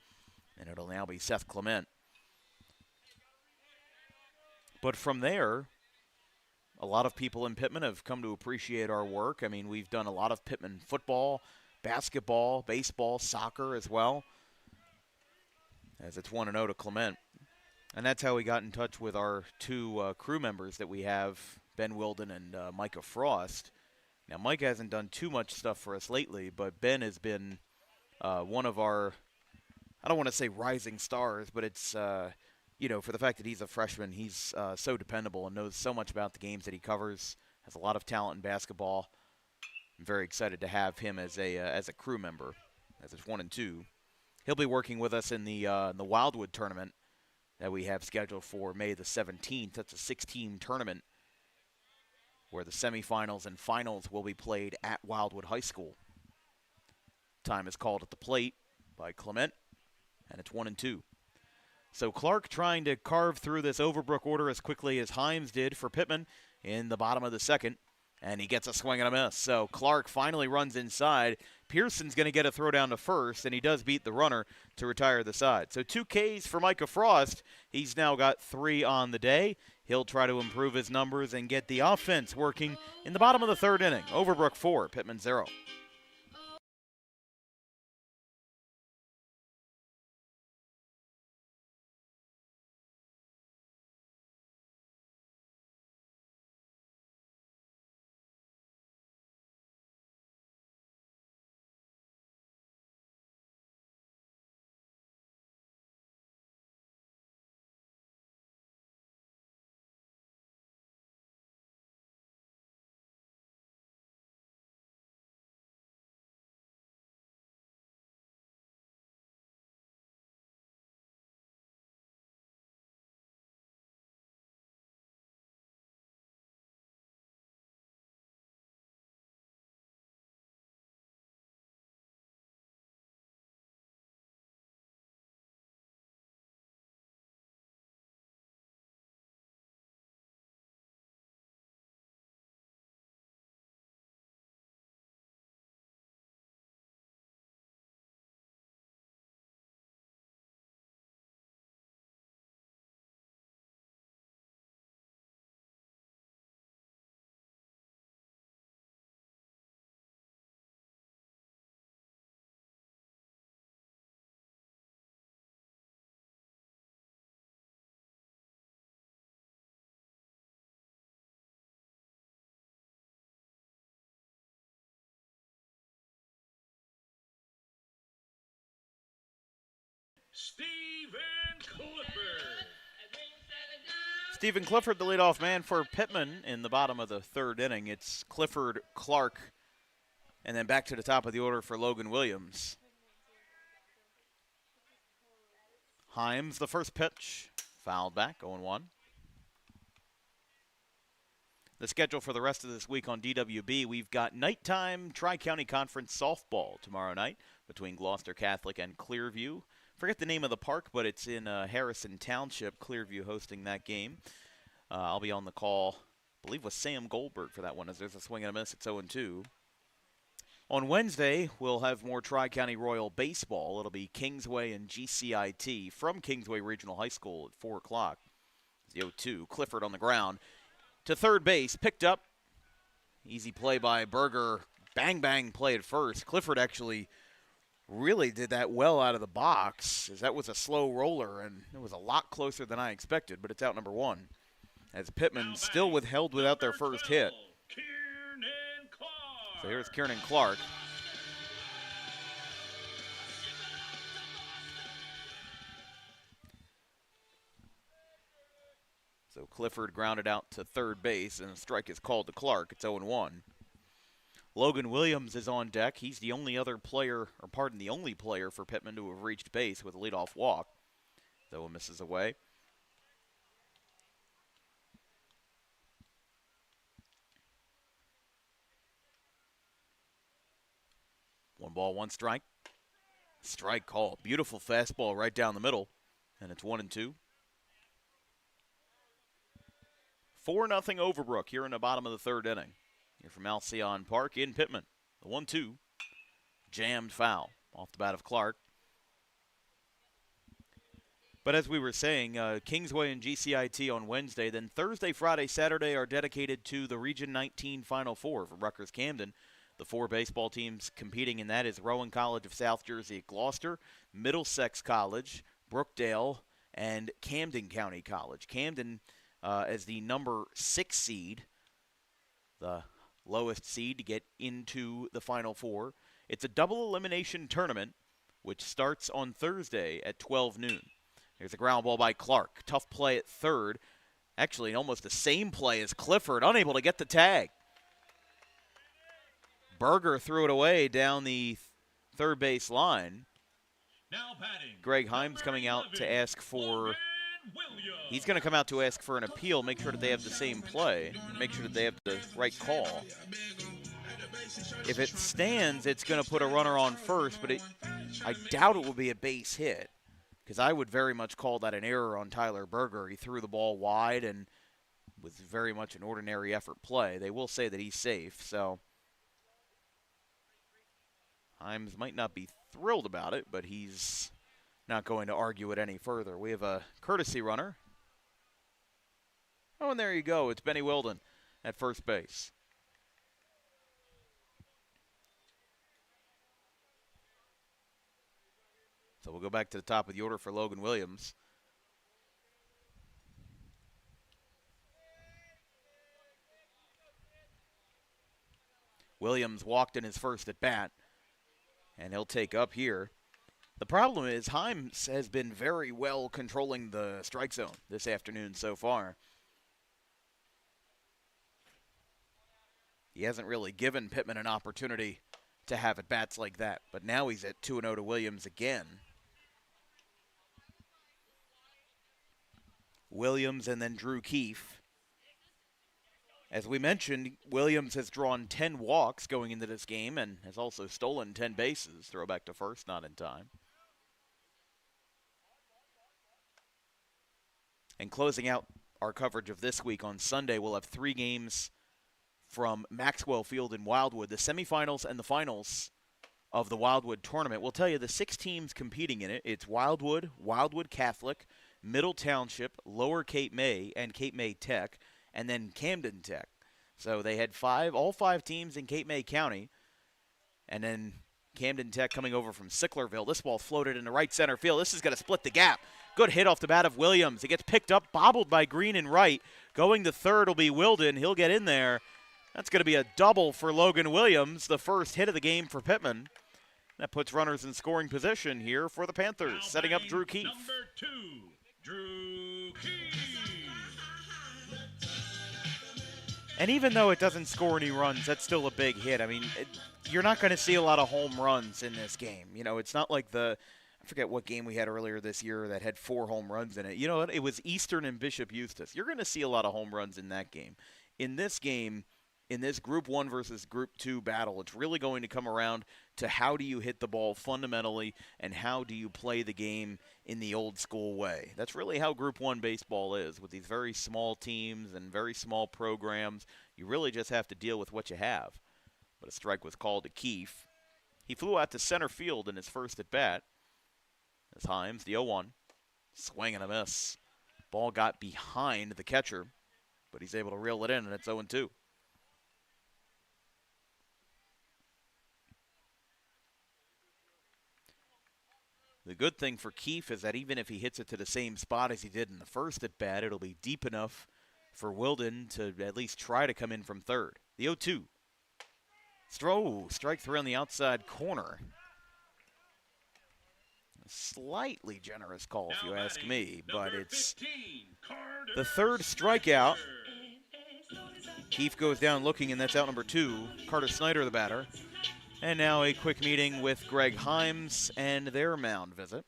And it'll now be Seth Clement. But from there, a lot of people in Pittman have come to appreciate our work. I mean, we've done a lot of Pittman football, basketball, baseball, soccer as well. As it's 1-0 to Clement. And that's how we got in touch with our 2 crew members that we have, Ben Wilden and Micah Frost. Now, Mike hasn't done too much stuff for us lately, but Ben has been one of our, I don't want to say rising stars, but it's, for the fact that he's a freshman, he's so dependable and knows so much about the games that he covers, has a lot of talent in basketball. I'm very excited to have him as a crew member, as it's 1-2. He'll be working with us in the Wildwood tournament that we have scheduled for May the 17th. That's a 6-team tournament where the semifinals and finals will be played at Wildwood High School. Time is called at the plate by Clement, and it's 1-2. So Clark trying to carve through this Overbrook order as quickly as Himes did for Pitman in the bottom of the second, and he gets a swing and a miss. So Clark finally runs inside. Pearson's going to get a throw down to first, and he does beat the runner to retire the side. So 2 Ks for Micah Frost. He's now got 3 on the day. He'll try to improve his numbers and get the offense working in the bottom of the third inning. Overbrook 4, Pitman 0. Stephen Clifford, the leadoff man for Pitman in the bottom of the third inning. It's Clifford, Clark, and then back to the top of the order for Logan Williams. Himes, the first pitch, fouled back, 0-1. The schedule for the rest of this week on DWB, we've got nighttime Tri-County Conference softball tomorrow night between Gloucester Catholic and Clearview. Forget the name of the park, but it's in Harrison Township. Clearview hosting that game. I'll be on the call, I believe, with Sam Goldberg for that one, as there's a swing and a miss. It's 0-2. On Wednesday, we'll have more Tri-County Royal baseball. It'll be Kingsway and GCIT from Kingsway Regional High School at 4 o'clock. The 0-2. Clifford on the ground to third base, picked up. Easy play by Berger. Bang, bang play at first. Clifford actually really did that well out of the box, as that was a slow roller, and it was a lot closer than I expected, but it's out number 1. As Pitman still withheld without their first hit. So here's Kieran Clark. So Clifford grounded out to third base, and a strike is called to Clark. It's 0-1. Logan Williams is on deck. He's the only other player, the only player for Pitman to have reached base with a leadoff walk, though it misses away. One ball, one strike. Strike call. Beautiful fastball right down the middle, and it's 1-2. 4-0 Overbrook here in the bottom of the third inning. Here from Alcyon Park in Pitman. The 1-2. Jammed foul off the bat of Clark. But as we were saying, Kingsway and GCIT on Wednesday. Then Thursday, Friday, Saturday are dedicated to the Region 19 Final Four for Rutgers Camden. The 4 baseball teams competing in that is Rowan College of South Jersey at Gloucester, Middlesex College, Brookdale, and Camden County College. Camden as the number 6 seed, the lowest seed to get into the Final Four. It's a double elimination tournament, which starts on Thursday at 12 noon. There's a ground ball by Clark. Tough play at third. Actually, almost the same play as Clifford, unable to get the tag. Berger threw it away down the third base line. Now batting. Greg Himes coming out to ask for He's going to come out to ask for an appeal, make sure that they have the same play, make sure that they have the right call. If it stands, it's going to put a runner on first, but I doubt it will be a base hit, because I would very much call that an error on Tyler Berger. He threw the ball wide and was very much an ordinary effort play. They will say that he's safe, so Himes might not be thrilled about it, but he's not going to argue it any further. We have a courtesy runner. Oh, and there you go. It's Benny Wilden at first base. So we'll go back to the top of the order for Logan Williams. Williams walked in his first at bat, and he'll take up here. The problem is Himes has been very well controlling the strike zone this afternoon so far. He hasn't really given Pitman an opportunity to have at-bats like that, but now he's at 2-0 to Williams again. Williams and then Drew Keefe. As we mentioned, Williams has drawn 10 walks going into this game and has also stolen 10 bases. Throw back to first, not in time. And closing out our coverage of this week on Sunday, we'll have 3 games from Maxwell Field in Wildwood, the semifinals and the finals of the Wildwood tournament. We'll tell you the 6 teams competing in it. It's Wildwood, Wildwood Catholic, Middle Township, Lower Cape May, and Cape May Tech, and then Camden Tech. So they had all 5 teams in Cape May County, and then Camden Tech coming over from Sicklerville. This ball floated into right center field. This is going to split the gap. Good hit off the bat of Williams. It gets picked up, bobbled by Green and right. Going to third will be Wilden. He'll get in there. That's going to be a double for Logan Williams, the first hit of the game for Pitman. That puts runners in scoring position here for the Panthers, setting up Drew Keefe. Number 2, Drew Keefe. And even though it doesn't score any runs, that's still a big hit. I mean, you're not going to see a lot of home runs in this game. You know, it's not like I forget what game we had earlier this year that had 4 home runs in it. You know what? It was Eastern and Bishop Eustace. You're going to see a lot of home runs in that game. In this game, in this Group 1 versus Group 2 battle, it's really going to come around to how do you hit the ball fundamentally and how do you play the game in the old school way. That's really how Group 1 baseball is. With these very small teams and very small programs, you really just have to deal with what you have. But a strike was called to Keefe. He flew out to center field in his first at bat. As Himes, the 0-1, swing and a miss. Ball got behind the catcher, but he's able to reel it in, and it's 0-2. The good thing for Keefe is that even if he hits it to the same spot as he did in the first at bat, it'll be deep enough for Wilden to at least try to come in from third. The 0-2. Strike 3 on the outside corner. A slightly generous call, if you ask me, but it's 15, the third strikeout. Keefe goes down looking, and that's out number 2. Carter Snyder, the batter. And now a quick meeting with Greg Himes and their mound visit.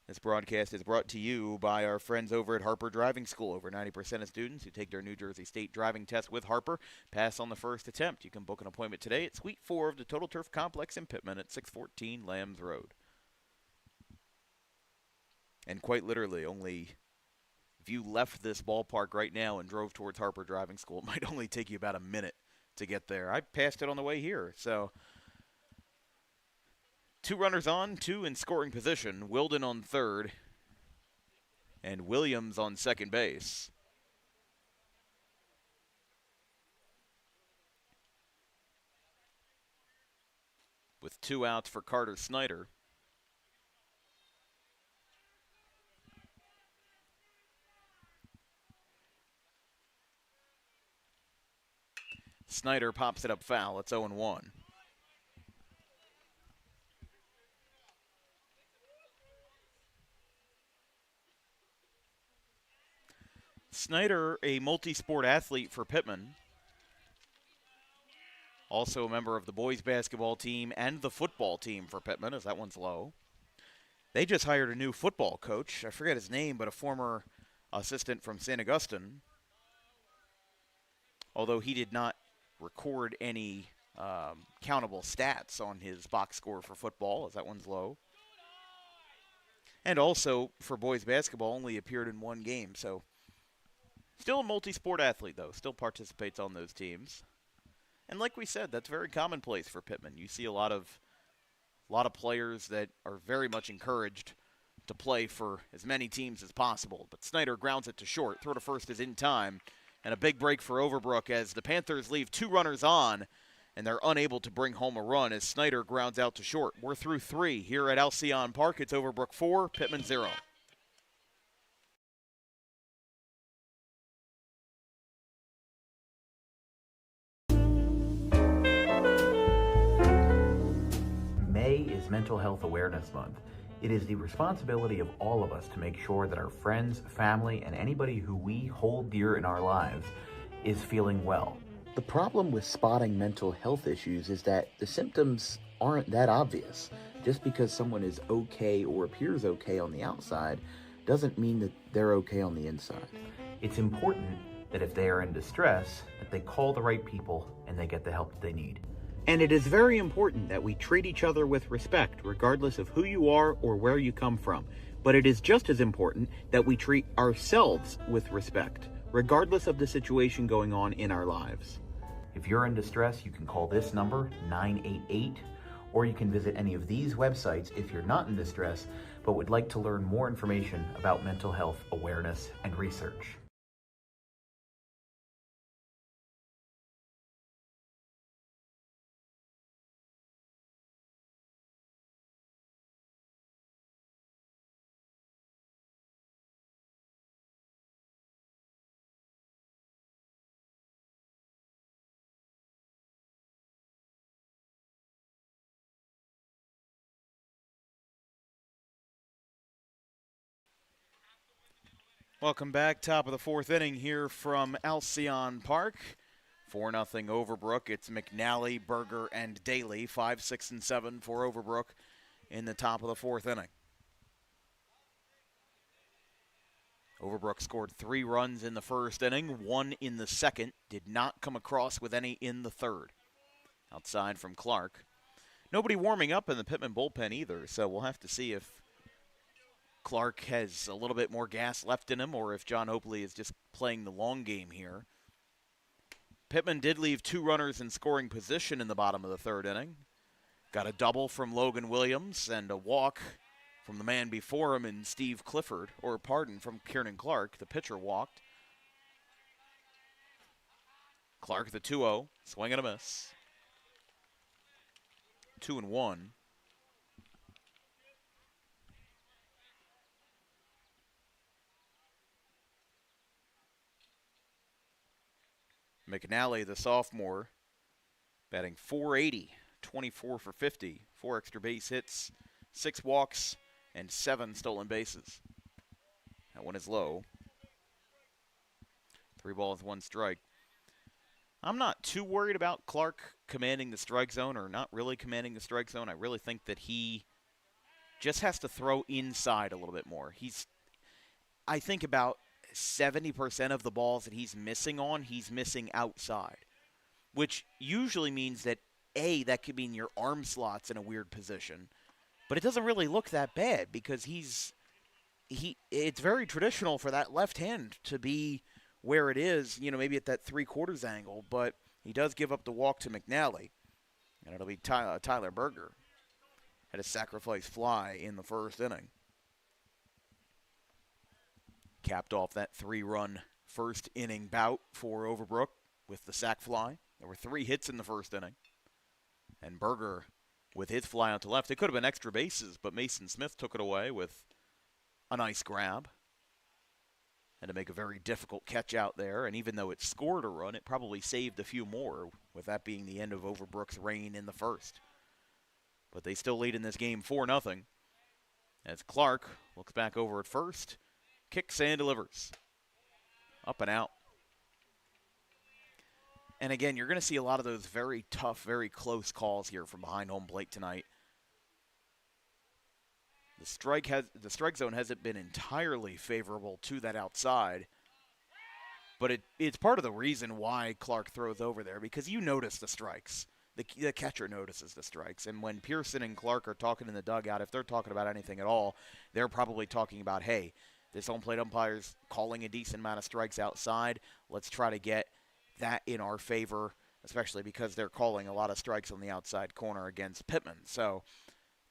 This broadcast is brought to you by our friends over at Harper Driving School. Over 90% of students who take their New Jersey State driving test with Harper pass on the first attempt. You can book an appointment today at Suite 4 of the Total Turf Complex in Pitman at 614 Lambs Road. And quite literally, if you left this ballpark right now and drove towards Harper Driving School, it might only take you about a minute to get there. I passed it on the way here. So 2 runners on, 2 in scoring position. Wilden on third and Williams on second base. With 2 outs for Carter Snyder. Snyder pops it up foul. It's 0-1. Snyder, a multi-sport athlete for Pitman. Also a member of the boys basketball team and the football team for Pitman, as that one's low. They just hired a new football coach. I forget his name, but a former assistant from St. Augustine. Although he did not record any countable stats on his box score for football, as that one's low. And also, for boys basketball, only appeared in one game. So, still a multi-sport athlete, though. Still participates on those teams. And like we said, that's very commonplace for Pitman. You see a lot of players that are very much encouraged to play for as many teams as possible. But Snyder grounds it to short. Throw to first is in time. And a big break for Overbrook as the Panthers leave 2 runners on, and they're unable to bring home a run as Snyder grounds out to short. We're through 3 here at Alcyon Park. It's Overbrook 4, Pitman 0. May is Mental Health Awareness Month. It is the responsibility of all of us to make sure that our friends, family, and anybody who we hold dear in our lives is feeling well. The problem with spotting mental health issues is that the symptoms aren't that obvious. Just because someone is okay or appears okay on the outside doesn't mean that they're okay on the inside. It's important that if they are in distress, that they call the right people and they get the help that they need. And it is very important that we treat each other with respect, regardless of who you are or where you come from. But it is just as important that we treat ourselves with respect, regardless of the situation going on in our lives. If you're in distress, you can call this number, 988, or you can visit any of these websites if you're not in distress, but would like to learn more information about mental health awareness and research. Welcome back. Top of the 4th inning here from Alcyon Park. 4-0 Overbrook. It's McNally, Berger, and Daly. 5, 6, and 7 for Overbrook in the top of the 4th inning. Overbrook scored 3 runs in the first inning, 1 in the second. Did not come across with any in the third. Outside from Clark. Nobody warming up in the Pitman bullpen either, so we'll have to see if Clark has a little bit more gas left in him or if John Hopley is just playing the long game here. Pitman did leave 2 runners in scoring position in the bottom of the 3rd inning. Got a double from Logan Williams and a walk from the man before him in Steve Clifford, from Kieran Clark. The pitcher walked. Clark the 2-0, swing and a miss. 2-1. McNally, the sophomore, batting .480, 24 for 50, 4 extra base hits, 6 walks, and 7 stolen bases. That one is low. 3 balls, 1 strike. I'm not too worried about Clark commanding the strike zone or not really commanding the strike zone. I really think that he just has to throw inside a little bit more. I think about 70% of the balls that he's missing outside, which usually means that, that could mean your arm slot's in a weird position, but it doesn't really look that bad because it's very traditional for that left hand to be where it is, maybe at that 3/4 angle, but he does give up the walk to McNally, and it'll be Tyler Berger. Had a sacrifice fly in the first inning. Capped off that 3-run first inning bout for Overbrook with the sac fly. There were 3 hits in the first inning. And Berger with his fly out to left. It could have been extra bases, but Mason Smith took it away with a nice grab. Had to make a very difficult catch out there. And even though it scored a run, it probably saved a few more, with that being the end of Overbrook's reign in the first. But they still lead in this game 4-0. As Clark looks back over at first. Kicks and delivers. Up and out. And again, you're going to see a lot of those very tough, very close calls here from behind home plate tonight. The strike zone hasn't been entirely favorable to that outside, but it's part of the reason why Clark throws over there, because you notice the strikes. The catcher notices the strikes, and when Pearson and Clark are talking in the dugout, if they're talking about anything at all, they're probably talking about, hey, this home plate umpire's calling a decent amount of strikes outside. Let's try to get that in our favor, especially because they're calling a lot of strikes on the outside corner against Pitman. So,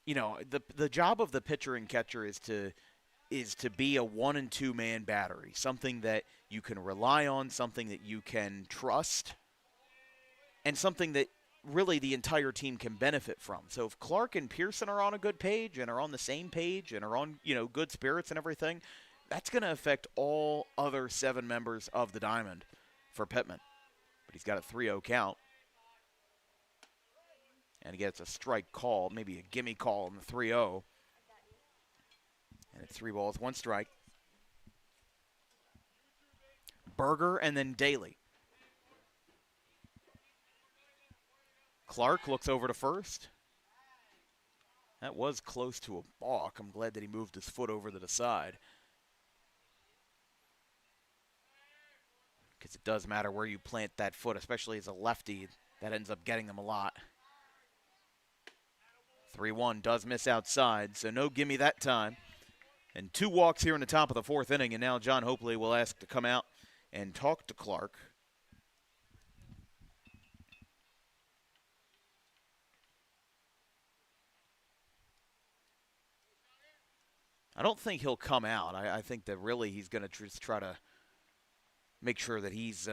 you know, the job of the pitcher and catcher is to be a 1- and 2-man battery, something that you can rely on, something that you can trust, and something that really the entire team can benefit from. So if Clark and Pearson are on a good page and are on the same page and are on, you know, good spirits and everything, that's going to affect all other 7 members of the diamond for Pitman. But he's got a 3-0 count. And he gets a strike call, maybe a gimme call in the 3-0. And it's 3 balls, 1 strike. Berger and then Daly. Clark looks over to first. That was close to a balk. I'm glad that he moved his foot over to the side, because it does matter where you plant that foot, especially as a lefty. That ends up getting them a lot. 3-1 does miss outside, so no gimme that time. And 2 walks here in the top of the 4th inning, and now John Hopley will ask to come out and talk to Clark. I don't think he'll come out. I think that really he's going to just try to make sure that he's,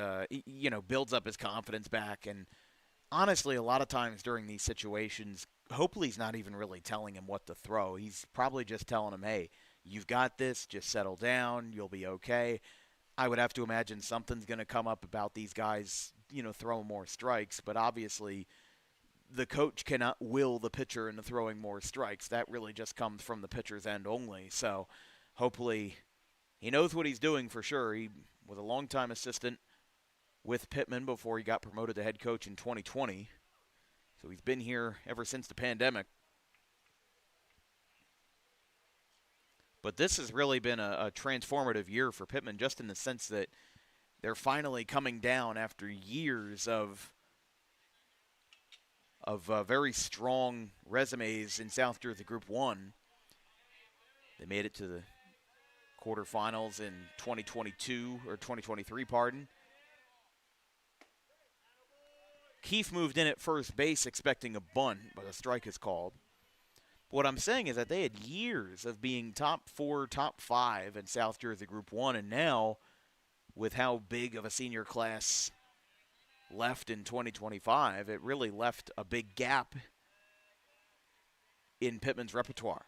builds up his confidence back. And honestly, a lot of times during these situations, Hopley's not even really telling him what to throw. He's probably just telling him, hey, you've got this, just settle down, you'll be okay. I would have to imagine something's going to come up about these guys, throwing more strikes, but obviously the coach cannot will the pitcher into throwing more strikes. That really just comes from the pitcher's end only. So hopefully he knows what he's doing for sure. He was a longtime assistant with Pitman before he got promoted to head coach in 2020. So he's been here ever since the pandemic. But this has really been a transformative year for Pitman, just in the sense that they're finally coming down after years of very strong resumes in South Jersey Group 1. They made it to the quarterfinals in 2022, or 2023, pardon. Keefe moved in at first base expecting a bunt, but a strike is called. What I'm saying is that they had years of being top 4, top 5 in South Jersey Group 1, and now, with how big of a senior class left in 2025, it really left a big gap in Pitman's repertoire.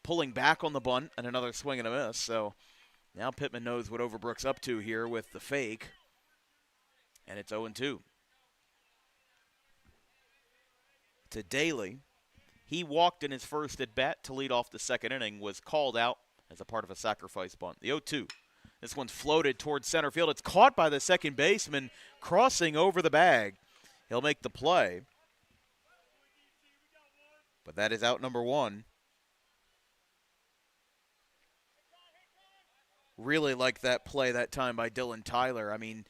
Pulling back on the bunt and another swing and a miss, so now Pitman knows what Overbrook's up to here with the fake, and it's 0-2. To Daly. He walked in his first at-bat to lead off the 2nd inning, was called out as a part of a sacrifice bunt. The 0-2. This one's floated towards center field. It's caught by the second baseman crossing over the bag. He'll make the play. But that is out number 1. Really like that play that time by Dylan Tyler. I mean,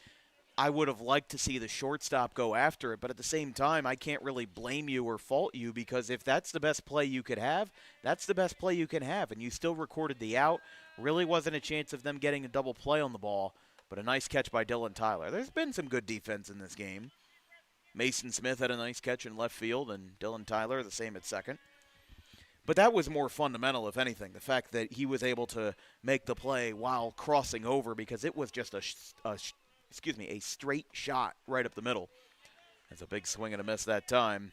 I would have liked to see the shortstop go after it, but at the same time, I can't really blame you or fault you, because if that's the best play you could have, that's the best play you can have, and you still recorded the out. Really wasn't a chance of them getting a double play on the ball, but a nice catch by Dylan Tyler. There's been some good defense in this game. Mason Smith had a nice catch in left field, and Dylan Tyler the same at second. But that was more fundamental, if anything, the fact that he was able to make the play while crossing over, because it was just a straight shot right up the middle. That's a big swing and a miss that time.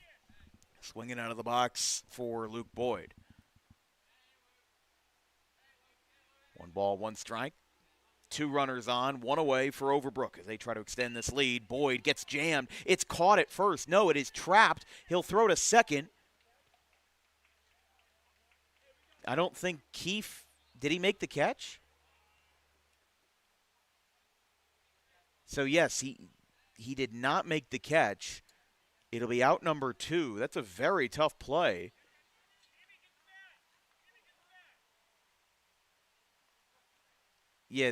Swinging out of the box for Luke Boyd. 1 ball, 1 strike. 2 runners on, 1 away for Overbrook as they try to extend this lead. Boyd gets jammed. It's caught at first. No, it is trapped. He'll throw to second. I don't think Keefe, did he make the catch? So, yes, he did not make the catch. It'll be out number 2. That's a very tough play. Yeah,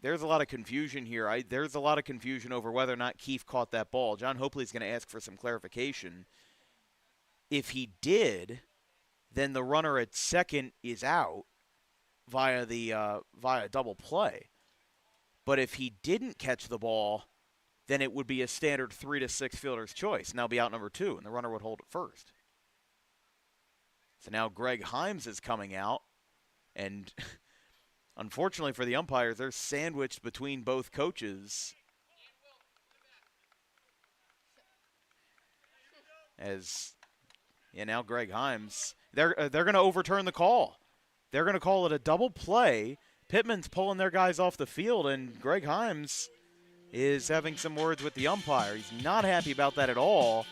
there's a lot of confusion here. There's a lot of confusion over whether or not Keefe caught that ball. John Hopley's going to ask for some clarification. If he did, then the runner at second is out via double play. But if he didn't catch the ball, then it would be a standard 3 to 6 fielder's choice. Now be out number 2, and the runner would hold it first. So now Greg Himes is coming out, and unfortunately for the umpires, they're sandwiched between both coaches. Now Greg Himes, they're going to overturn the call. They're going to call it a double play. Pitman's pulling their guys off the field, and Greg Himes is having some words with the umpire. He's not happy about that at all.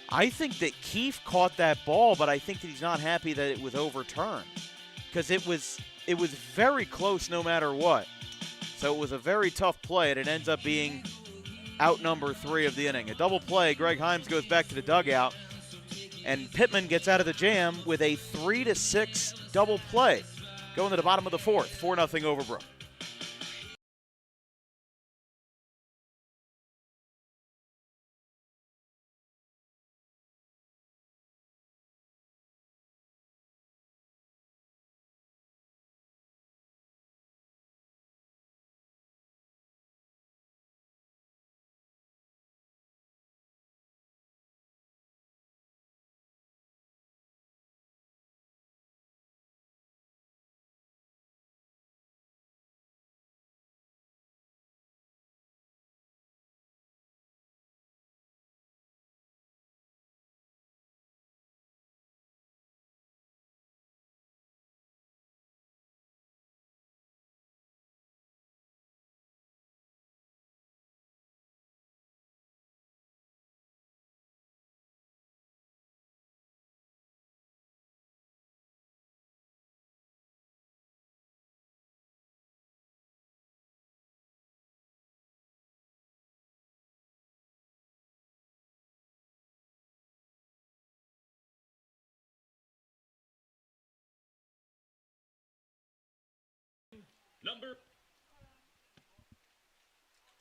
I think that Keefe caught that ball, but I think that he's not happy that it was overturned because it was very close no matter what. So it was a very tough play, and it ends up being out number 3 of the inning. A double play, Greg Himes goes back to the dugout, and Pitman gets out of the jam with a 3 to 6 double play. Going to the bottom of the 4th, 4-0 Overbrook.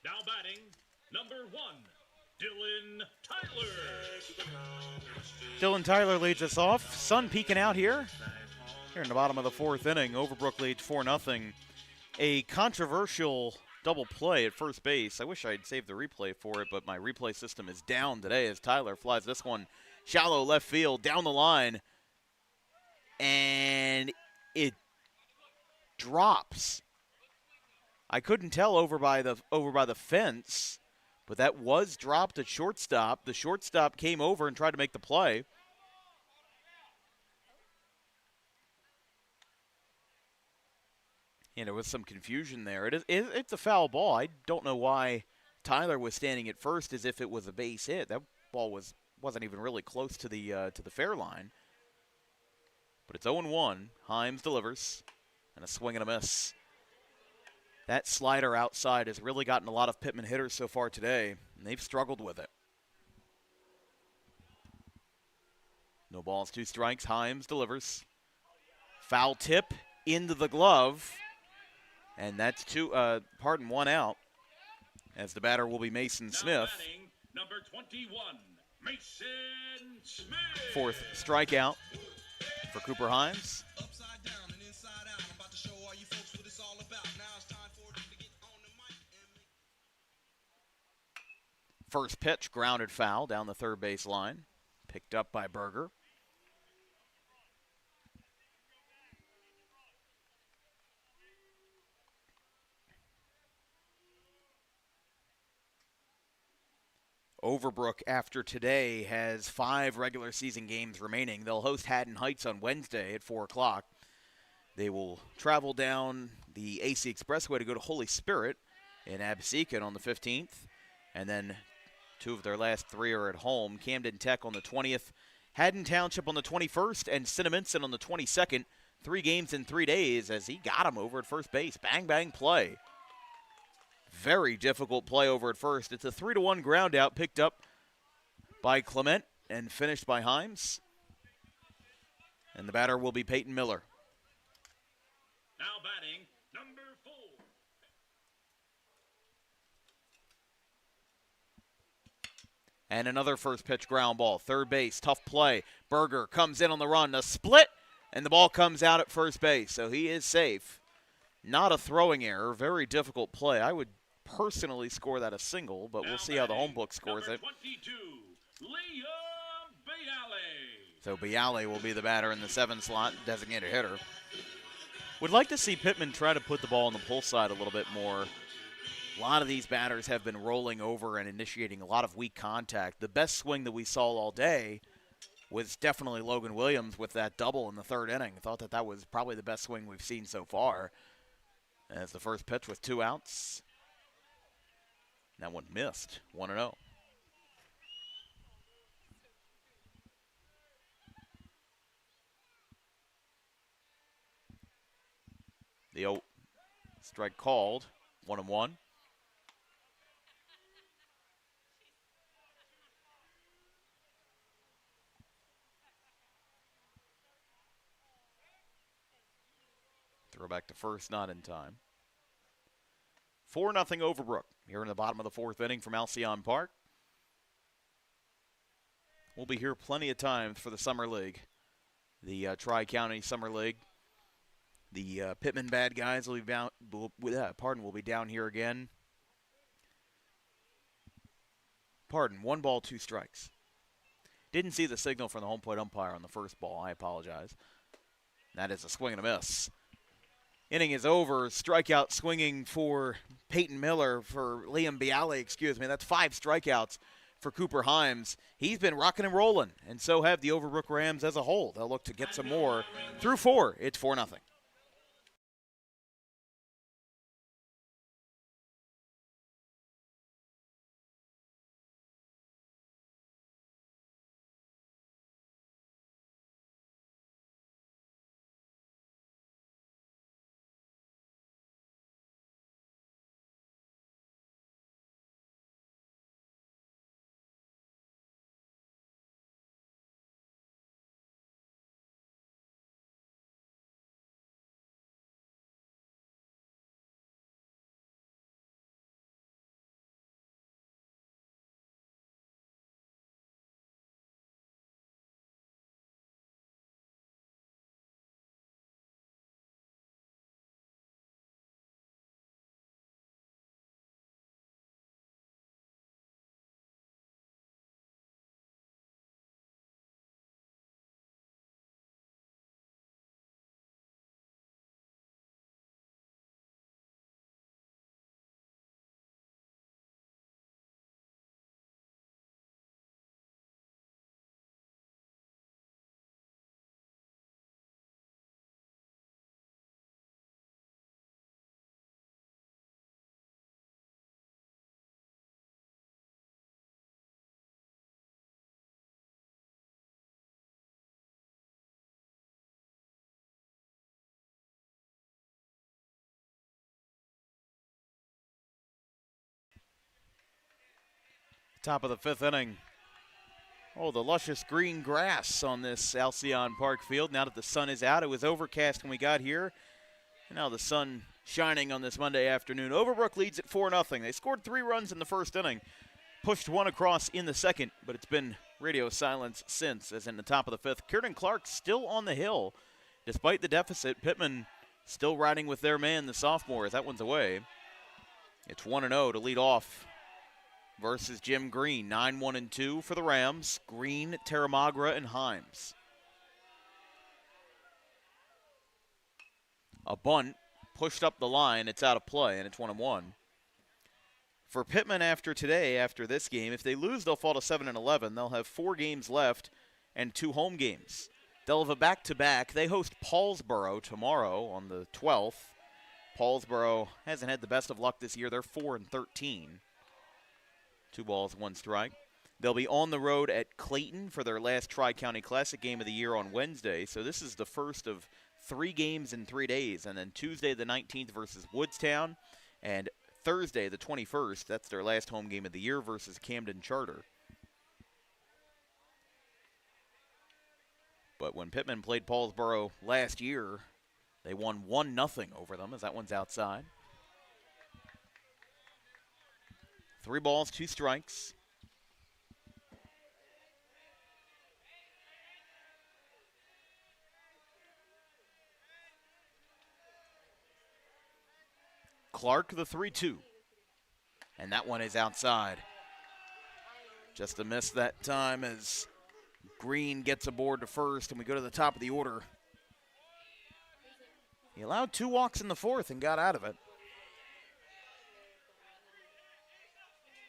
Now batting, number 1, Dylan Tyler. Dylan Tyler leads us off. Sun peeking out here in the bottom of the 4th inning. Overbrook leads 4-0. A controversial double play at first base. I wish I'd saved the replay for it, but my replay system is down today as Tyler flies this one shallow left field down the line, and it drops. I couldn't tell over by the fence, but that was dropped at shortstop. The shortstop came over and tried to make the play. And there was some confusion there. It's a foul ball. I don't know why Tyler was standing at first as if it was a base hit. That ball wasn't even really close to the fair line. But it's 0-1. Himes delivers, and a swing and a miss. That slider outside has really gotten a lot of Pitman hitters so far today, and they've struggled with it. No balls, 2 strikes. Himes delivers. Foul tip into the glove, and that's 1 out, as the batter will be Mason Smith. Batting, number 21, Mason Smith. 4th strikeout for Cooper Himes. Upside down and inside out. I'm about to show all you folks what it's all about. Now it's time for them to get on the mic and make. First pitch, grounded foul down the third base line. Picked up by Berger. Overbrook, after today, has 5 regular season games remaining. They'll host Haddon Heights on Wednesday at 4 o'clock. They will travel down the AC Expressway to go to Holy Spirit in Absecon on the 15th. And then 2 of their last 3 are at home. Camden Tech on the 20th, Haddon Township on the 21st, and Cinnaminson on the 22nd. 3 games in 3 days as he got him over at first base. Bang, bang play. Very difficult play over at first. It's a 3-1 ground out picked up by Clement and finished by Himes. And the batter will be Peyton Miller. Now batting, And another first pitch ground ball. Third base, tough play. Berger comes in on the run, a split, and the ball comes out at first base. So he is safe. Not a throwing error. Very difficult play. I would personally score that a single, but we'll see how the home book scores it. 22, Liam Bialy. So Bialy will be the batter in the 7 slot, designated hitter. Would like to see Pitman try to put the ball on the pull side a little bit more. A lot of these batters have been rolling over and initiating a lot of weak contact. The best swing that we saw all day was definitely Logan Williams with that double in the 3rd inning. I thought that was probably the best swing we've seen so far. As the first pitch with 2 outs. That one missed, 1-0. The strike called, 1-1. Throw back to first, not in time. 4-0 Overbrook here in the bottom of the 4th inning from Alcyon Park. We'll be here plenty of times for the Summer League, the Tri-County Summer League. The Pitman bad guys will be down here again. 1 ball, 2 strikes. Didn't see the signal from the home plate umpire on the first ball. I apologize. That is a swing and a miss. Inning is over. Strikeout swinging for Peyton Miller, for Liam Bialy, excuse me. That's 5 strikeouts for Cooper Himes. He's been rocking and rolling, and so have the Overbrook Rams as a whole. They'll look to get some more. Through 4, it's 4-0. Top of the 5th inning. Oh, the luscious green grass on this Alcyon Park field. Now that the sun is out, it was overcast when we got here. And now the sun shining on this Monday afternoon. Overbrook leads at 4-0. They scored 3 runs in the 1st inning, pushed 1 across in the 2nd, but it's been radio silence since, as in the top of the 5th. Kieran Clark still on the hill. Despite the deficit, Pitman still riding with their man, the sophomore, as that one's away. It's 1-0 to lead off versus Jim Green. 9-1-2 for the Rams. Green, Terramagra, and Himes. A bunt pushed up the line. It's out of play, and it's 1-1. For Pitman after today, after this game, if they lose, they'll fall to 7-11. They'll have 4 games left and 2 home games. They'll have a back-to-back. They host Paulsboro tomorrow on the 12th. Paulsboro hasn't had the best of luck this year. They're 4-13. 2 balls, 1 strike. They'll be on the road at Clayton for their last Tri-County Classic game of the year on Wednesday. So this is the first of 3 games in 3 days. And then Tuesday the 19th versus Woodstown. And Thursday the 21st, that's their last home game of the year versus Camden Charter. But when Pitman played Paulsboro last year, they won 1-0 over them, as that one's outside. 3 balls, 2 strikes. Clark, the 3-2. And that one is outside. Just a miss that time as Green gets aboard to first, and we go to the top of the order. He allowed 2 walks in the 4th and got out of it.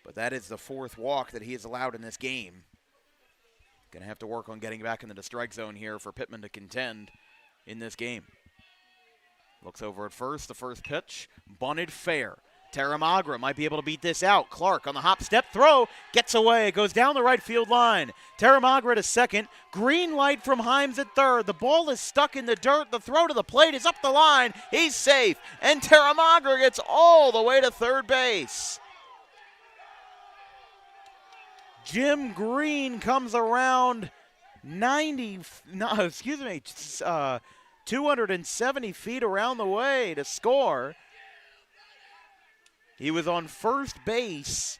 But that is the 4th walk that he has allowed in this game. Going to have to work on getting back into the strike zone here for Pitman to contend in this game. Looks over at first, the first pitch, bunted fair. Teramagra might be able to beat this out. Clark on the hop step throw, gets away, goes down the right field line. Teramagra to second, green light from Himes at third. The ball is stuck in the dirt, the throw to the plate is up the line, he's safe, and Teramagra gets all the way to third base. Jim Green comes around 270 feet around the way to score. He was on first base.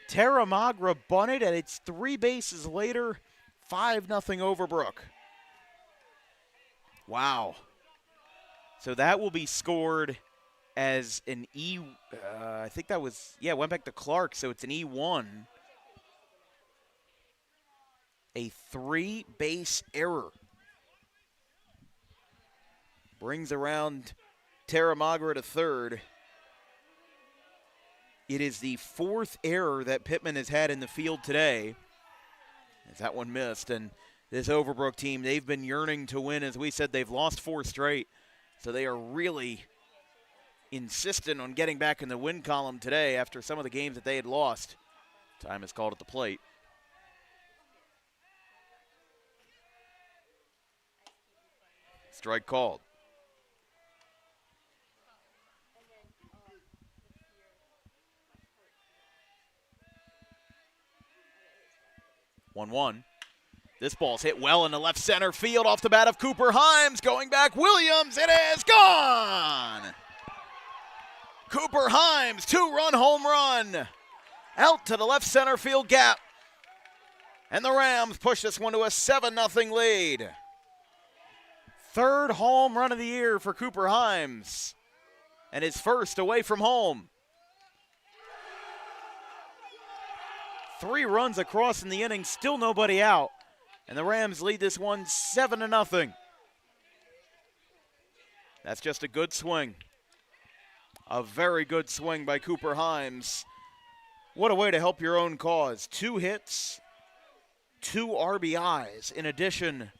Teramagra bunted, and it's 3 bases later, 5-0 Overbrook. Wow. So that will be scored as an I think that was, went back to Clark, so it's an E1. A 3-base error. Brings around Teramagra to third. It is the 4th error that Pitman has had in the field today. As that one missed, and this Overbrook team, they've been yearning to win. As we said, they've lost 4 straight, so they are really insistent on getting back in the win column today after some of the games that they had lost. Time is called at the plate. Strike called. One. This ball's hit well in the left center field off the bat of Cooper Himes. Going back, Williams. It is gone. Cooper Himes, 2-run home run. Out to the left center field gap. And the Rams push this one to a 7-0 lead. 3rd home run of the year for Cooper Himes. And his first away from home. 3 runs across in the inning, still nobody out. And the Rams lead this one 7-0. That's just a good swing. A very good swing by Cooper Himes. What a way to help your own cause. 2 hits, 2 RBIs in addition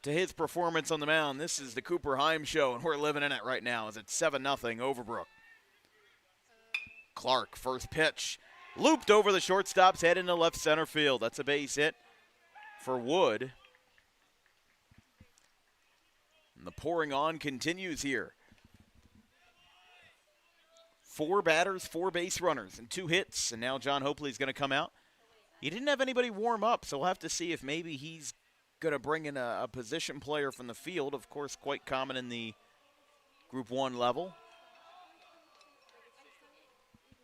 to his performance on the mound. This is the Cooper Himes show, and we're living in it right now as it's 7-0 Overbrook. Clark, first pitch. Looped over the shortstop's head into left center field. That's a base hit for Wood. And the pouring on continues here. 4 batters, 4 base runners, and 2 hits. And now John Hopley's going to come out. He didn't have anybody warm up, so we'll have to see if maybe he's going to bring in a position player from the field. Of course, quite common in the Group 1 level.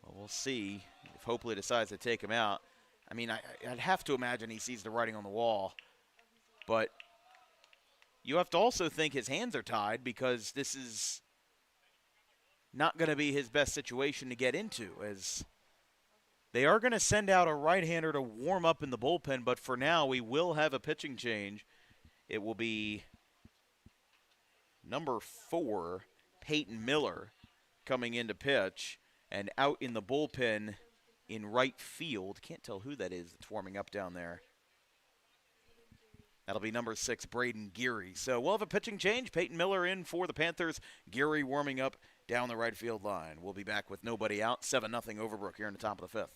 Well, we'll see if Hopley decides to take him out. I mean, I'd have to imagine he sees the writing on the wall. But you have to also think his hands are tied because this is not going to be his best situation to get into, as they are going to send out a right-hander to warm up in the bullpen, but for now we will have a pitching change. It will be number 4, Peyton Miller, coming in to pitch, and out in the bullpen in right field. Can't tell who that is that's warming up down there. That'll be number 6, Braden Geary. So we'll have a pitching change. Peyton Miller in for the Panthers. Geary warming up down the right field line. We'll be back with nobody out. 7-0 Overbrook here in the top of the 5th.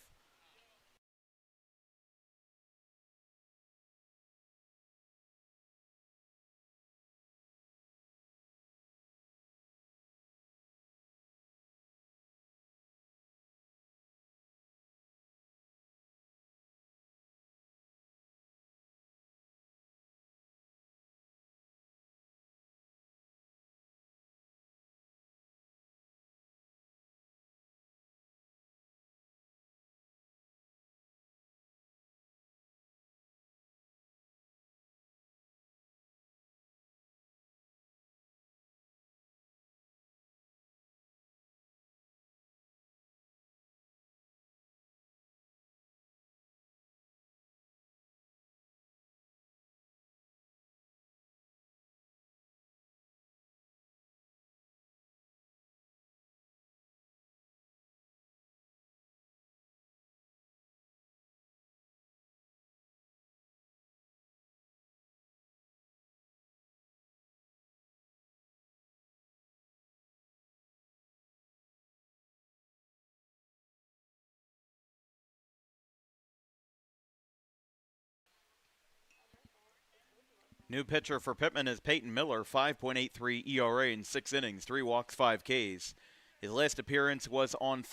New pitcher for Pitman is Peyton Miller, 5.83 ERA in 6 innings, 3 walks, 5 Ks. His last appearance was on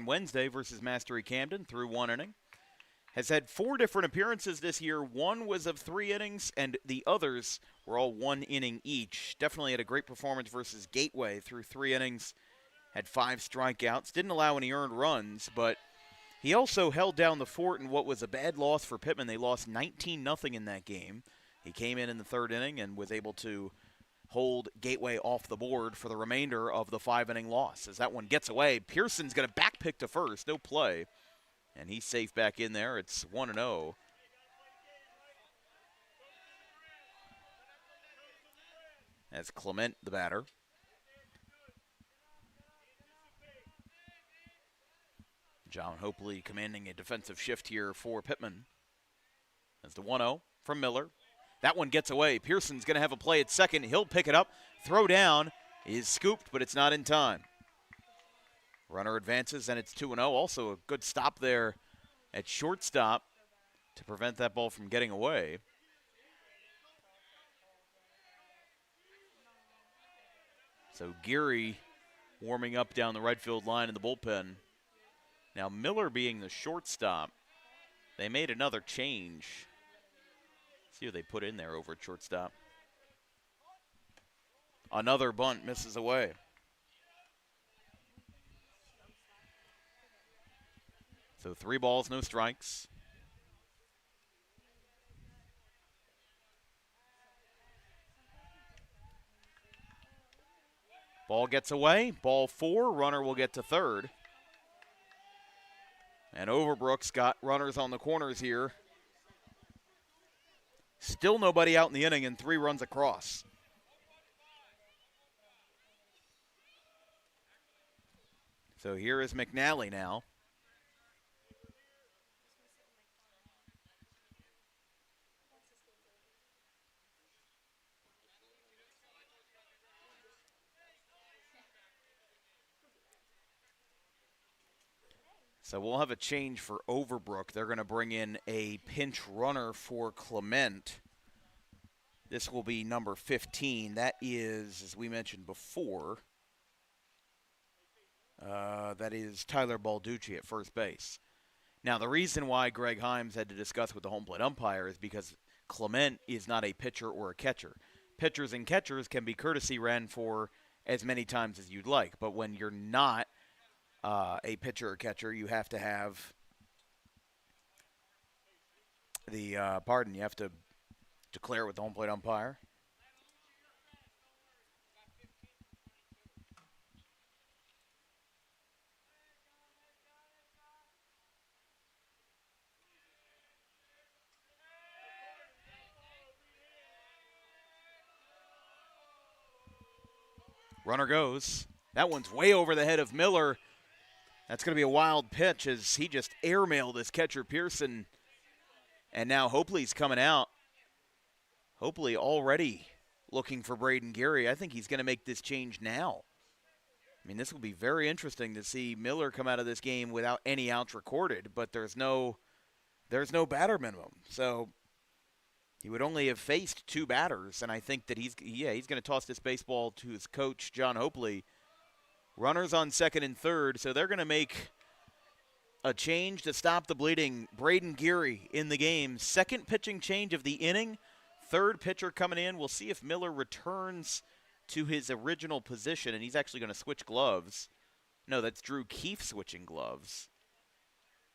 Wednesday versus Mastery Camden, through 1 inning. Has had 4 different appearances this year. 1 was of 3 innings, and the others were all 1 inning each. Definitely had a great performance versus Gateway through 3 innings. Had 5 strikeouts. Didn't allow any earned runs, but he also held down the fort in what was a bad loss for Pitman. They lost 19-0 in that game. He came in the 3rd inning and was able to hold Gateway off the board for the remainder of the 5-inning loss. As that one gets away, Pearson's going to backpick to first. No play. And he's safe back in there. It's 1-0. As Clement, the batter. John Hopley commanding a defensive shift here for Pitman. As the 1-0 from Miller. That one gets away. Pearson's going to have a play at second. He'll pick it up. Throw down is scooped, but it's not in time. Runner advances, and it's 2-0. Also a good stop there at shortstop to prevent that ball from getting away. So Geary warming up down the right field line in the bullpen. Now Miller being the shortstop, they made another change. See what they put in there over at shortstop. Another bunt misses away. So 3 balls, no strikes. Ball gets away. Ball 4. Runner will get to third. And Overbrook's got runners on the corners here. Still nobody out in the inning and 3 runs across. So here is McNally now. So we'll have a change for Overbrook. They're going to bring in a pinch runner for Clement. This will be number 15. That is, as we mentioned before, that is Tyler Balducci at first base. Now, the reason why Greg Himes had to discuss with the home plate umpire is because Clement is not a pitcher or a catcher. Pitchers and catchers can be courtesy ran for as many times as you'd like, but when you're not a pitcher or catcher, you have to have the, you have to declare with the home plate umpire. Runner goes. That one's way over the head of Miller. That's going to be a wild pitch as he just airmailed his catcher Pearson. And now Hopley's coming out. Hopley already looking for Braden Geary. I think he's going to make this change now. I mean, this will be very interesting to see Miller come out of this game without any outs recorded, but there's no batter minimum. So he would only have faced 2 batters, and I think that he's going to toss this baseball to his coach, John Hopley. Runners on second and third, so they're going to make a change to stop the bleeding. Braden Geary in the game. Second pitching change of the inning. Third pitcher coming in. We'll see if Miller returns to his original position, and he's actually going to switch gloves. No, that's Drew Keefe switching gloves.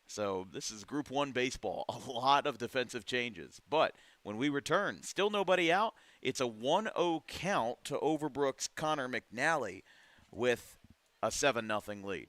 So this is Group 1 baseball. A lot of defensive changes. But when we return, still nobody out. It's a 1-0 count to Overbrook's Connor McNally with a 7-0 lead.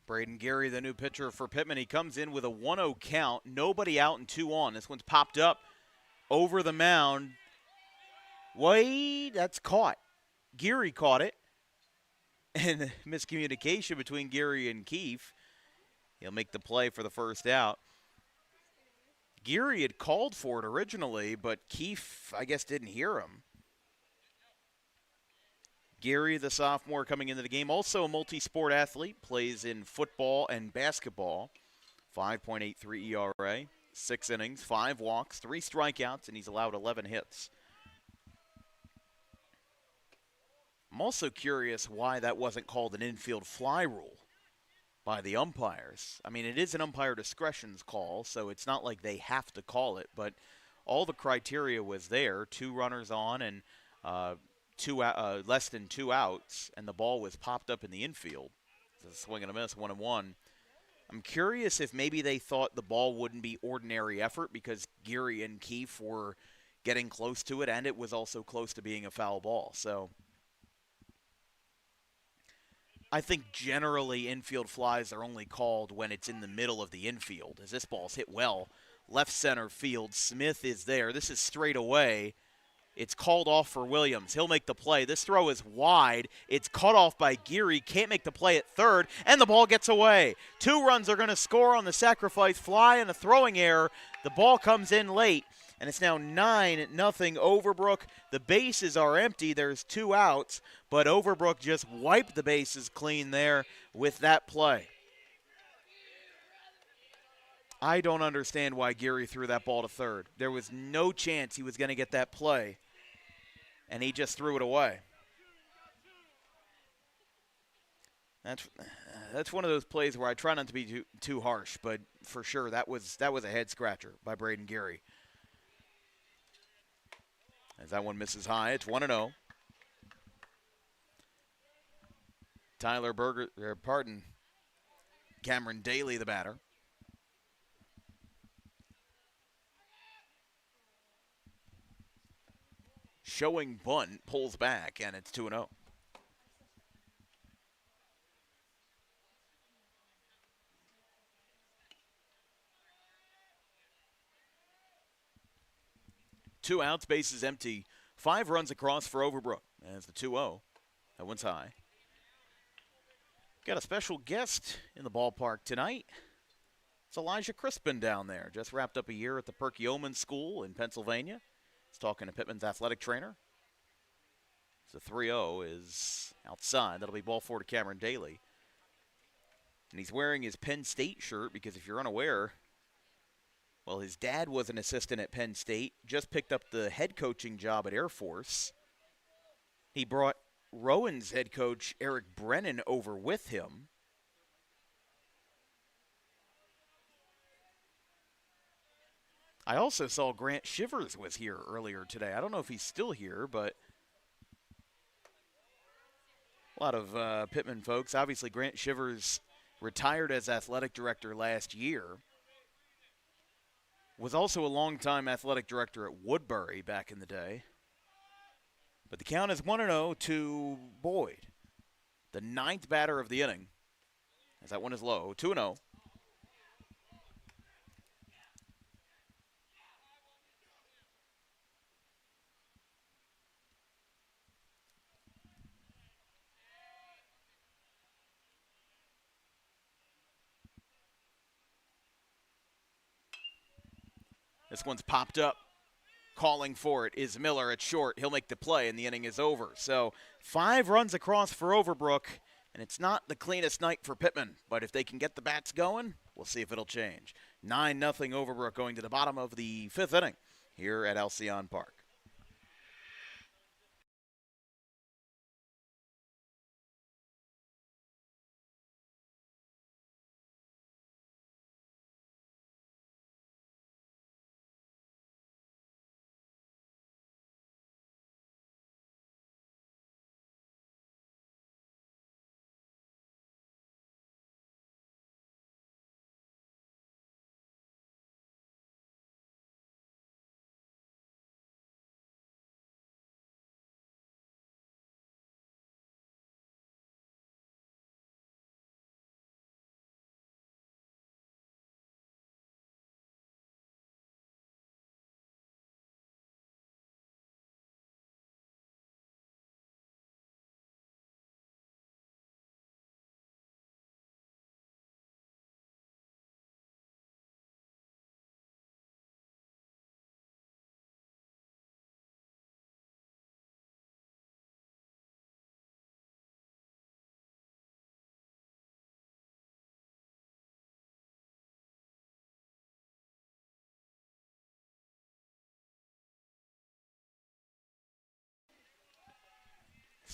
Braden Gary, the new pitcher for Pitman. He comes in with a 1-0 count. Nobody out and 2 on. This one's popped up over the mound. Wait, that's caught. Geary caught it. And miscommunication between Geary and Keefe. He'll make the play for the first out. Geary had called for it originally, but Keefe, I guess, didn't hear him. Geary, the sophomore, coming into the game, also a multi-sport athlete, plays in football and basketball. 5.83 ERA, 6 innings, 5 walks, 3 strikeouts, and he's allowed 11 hits. I'm also curious why that wasn't called an infield fly rule by the umpires. I mean, it is an umpire discretion's call, so it's not like they have to call it, but all the criteria was there. 2 runners on and less than 2 outs, and the ball was popped up in the infield. It's a swing and a miss, 1-1. I'm curious if maybe they thought the ball wouldn't be ordinary effort because Geary and Keefe were getting close to it, and it was also close to being a foul ball. So I think generally infield flies are only called when it's in the middle of the infield, as this ball's hit well. Left center field, Smith is there. This is straight away. It's called off for Williams. He'll make the play. This throw is wide. It's cut off by Geary. Can't make the play at third, and the ball gets away. 2 runs are going to score on the sacrifice fly and a throwing error. The ball comes in late, and it's now 9-0 Overbrook. The bases are empty. There's 2 outs, but Overbrook just wiped the bases clean there with that play. I don't understand why Geary threw that ball to third. There was no chance he was going to get that play, and he just threw it away. That's one of those plays where I try not to be too harsh, but for sure that was a head scratcher by Braden Geary. As that one misses high, it's 1-0. Cameron Daly, the batter. Showing bunt, pulls back, and it's 2-0. Two outs, bases empty. 5 runs across for Overbrook. As the 2-0. That one's high. Got a special guest in the ballpark tonight. It's Elijah Crispin down there. Just wrapped up a year at the Perkiomen School in Pennsylvania. He's talking to Pittman's athletic trainer. So 3-0 is outside. That'll be ball 4 to Cameron Daly. And he's wearing his Penn State shirt because if you're unaware, well, his dad was an assistant at Penn State, just picked up the head coaching job at Air Force. He brought Rowan's head coach, Eric Brennan, over with him. I also saw Grant Shivers was here earlier today. I don't know if he's still here, but a lot of Pittman folks. Obviously, Grant Shivers retired as athletic director last year. Was also a longtime athletic director at Woodbury back in the day. But the count is 1-0 to Boyd, the 9th batter of the inning. As that one is low, 2-0. This one's popped up. Calling for it is Miller at short. He'll make the play, and the inning is over. So 5 runs across for Overbrook, and it's not the cleanest night for Pitman. But if they can get the bats going, we'll see if it'll change. 9-0 Overbrook going to the bottom of the 5th inning here at Alcyon Park.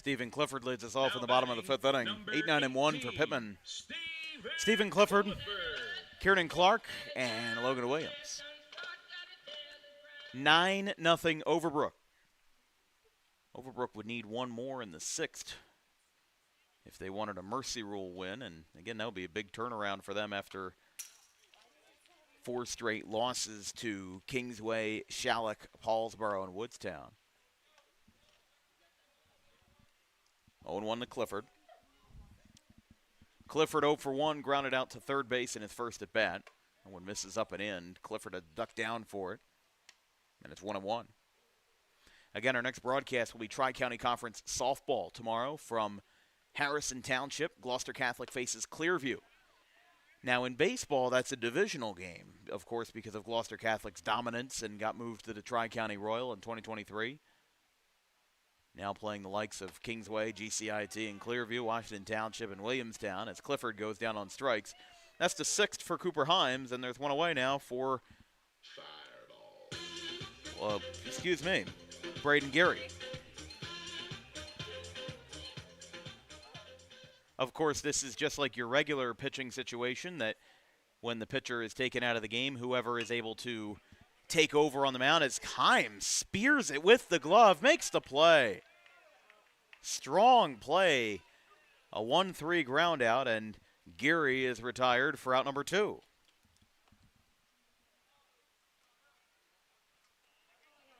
Stephen Clifford leads us off in the bottom of the fifth inning. 8-9-1 for Pitman. Stephen Clifford, Kieran Clark, and Logan Williams. 9-0 Overbrook. Overbrook would need one more in the sixth if they wanted a mercy rule win. And again, that would be a big turnaround for them after 4 straight losses to Kingsway, Shalleck, Paulsboro, and Woodstown. 0-1 to Clifford. Clifford 0 for 1, grounded out to third base in his first at bat. And when misses up and in, Clifford had ducked down for it. And it's 1-1. Again, our next broadcast will be Tri-County Conference softball tomorrow from Harrison Township. Gloucester Catholic faces Clearview. Now, in baseball, that's a divisional game, of course, because of Gloucester Catholic's dominance and got moved to the Tri-County Royal in 2023. Now playing the likes of Kingsway, GCIT, and Clearview, Washington Township, and Williamstown as Clifford goes down on strikes. That's the 6th for Cooper Himes, and there's one away now for, Braden Geary. Of course, this is just like your regular pitching situation that when the pitcher is taken out of the game, whoever is able to take over on the mound as Himes spears it with the glove, makes the play. Strong play. A 1-3 ground out, and Geary is retired for out number 2.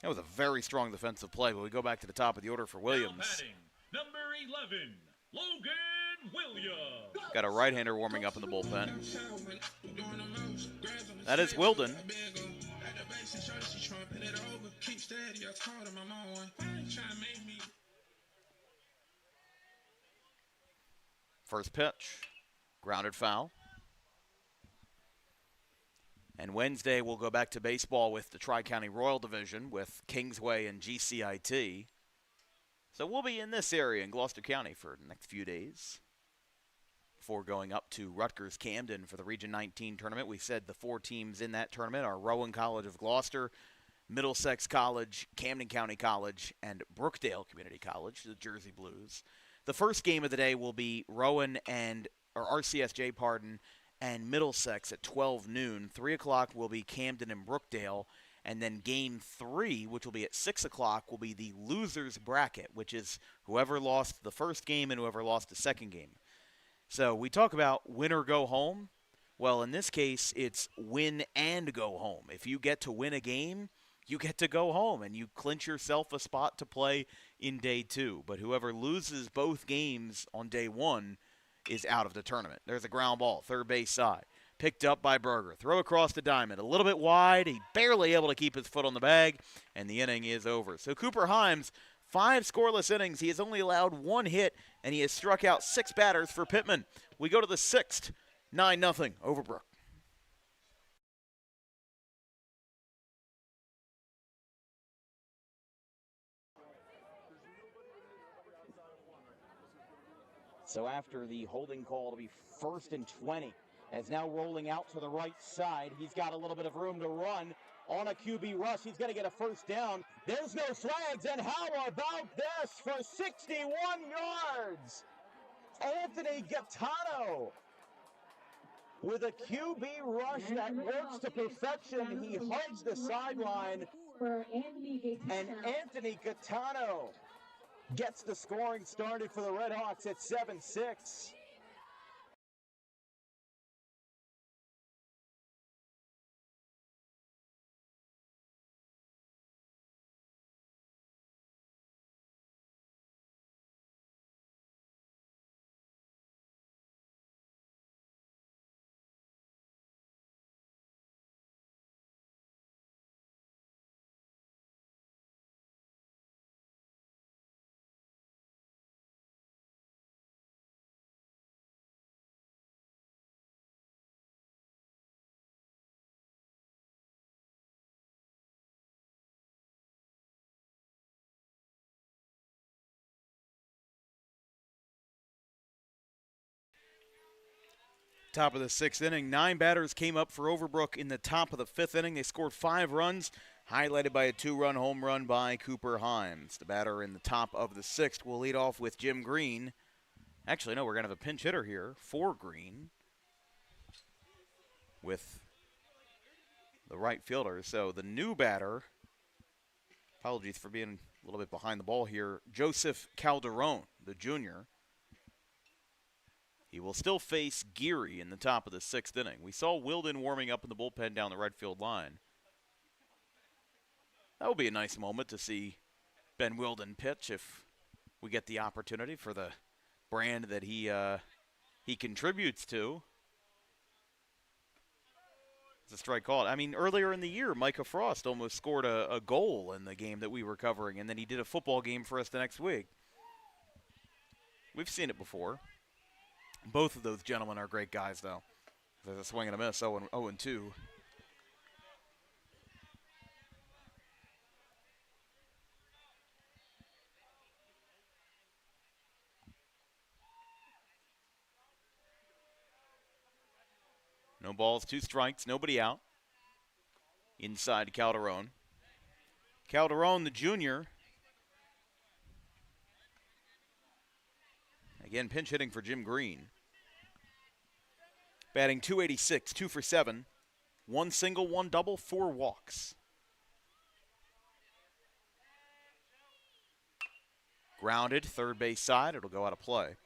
That was a very strong defensive play, but we go back to the top of the order for Williams. Now batting, number 11, Logan Williams. Got a right-hander warming up in the bullpen. That is Wilden. First pitch, grounded foul. And Wednesday, we'll go back to baseball with the Tri-County Royal Division with Kingsway and GCIT. So we'll be in this area in Gloucester County for the next few days before going up to Rutgers-Camden for the Region 19 tournament. We said the 4 teams in that tournament are Rowan College of Gloucester, Middlesex College, Camden County College, and Brookdale Community College, the Jersey Blues. The first game of the day will be RCSJ, and Middlesex at 12 noon. 3 o'clock will be Camden and Brookdale. And then game 3, which will be at 6 o'clock, will be the losers bracket, which is whoever lost the first game and whoever lost the second game. So we talk about win or go home. Well, in this case, it's win and go home. If you get to win a game, you get to go home, and you clinch yourself a spot to play in day 2. But whoever loses both games on day 1 is out of the tournament. There's a ground ball, third base side. Picked up by Berger. Throw across the diamond. A little bit wide. He barely able to keep his foot on the bag, and the inning is over. So Cooper Himes, 5 scoreless innings. He has only allowed 1 hit, and he has struck out 6 batters for Pitman. We go to the 6th, 9-0 Overbrook. So after the holding call to be 1st and 20, as now rolling out to the right side, he's got a little bit of room to run on a QB rush. He's going to get a first down. There's no flags, and how about this for 61 yards? Anthony Gaetano with a QB rush that works to perfection. He hugs the sideline, and Anthony Gaetano gets the scoring started for the Redhawks at 7-6. Top of the 6th inning, 9 batters came up for Overbrook in the top of the 5th inning. They scored 5 runs, highlighted by a 2-run home run by Cooper Himes. The batter in the top of the 6th will lead off with Jim Green. Actually, no, we're going to have a pinch hitter here for Green with the right fielder. So the new batter, apologies for being a little bit behind the ball here, Joseph Calderon, the junior. He will still face Geary in the top of the 6th inning. We saw Wilden warming up in the bullpen down the right field line. That will be a nice moment to see Ben Wilden pitch if we get the opportunity for the brand that he contributes to. It's a strike call. I mean, earlier in the year, Micah Frost almost scored a goal in the game that we were covering, and then he did a football game for us the next week. We've seen it before. Both of those gentlemen are great guys, though. There's a swing and a miss, 0-2. No balls, 2 strikes, nobody out. Inside Calderon. Calderon, the junior. Again, pinch hitting for Jim Green. Batting .286, 2 for 7. 1 single, 1 double, 4 walks. Grounded, third base side. It'll go out of play.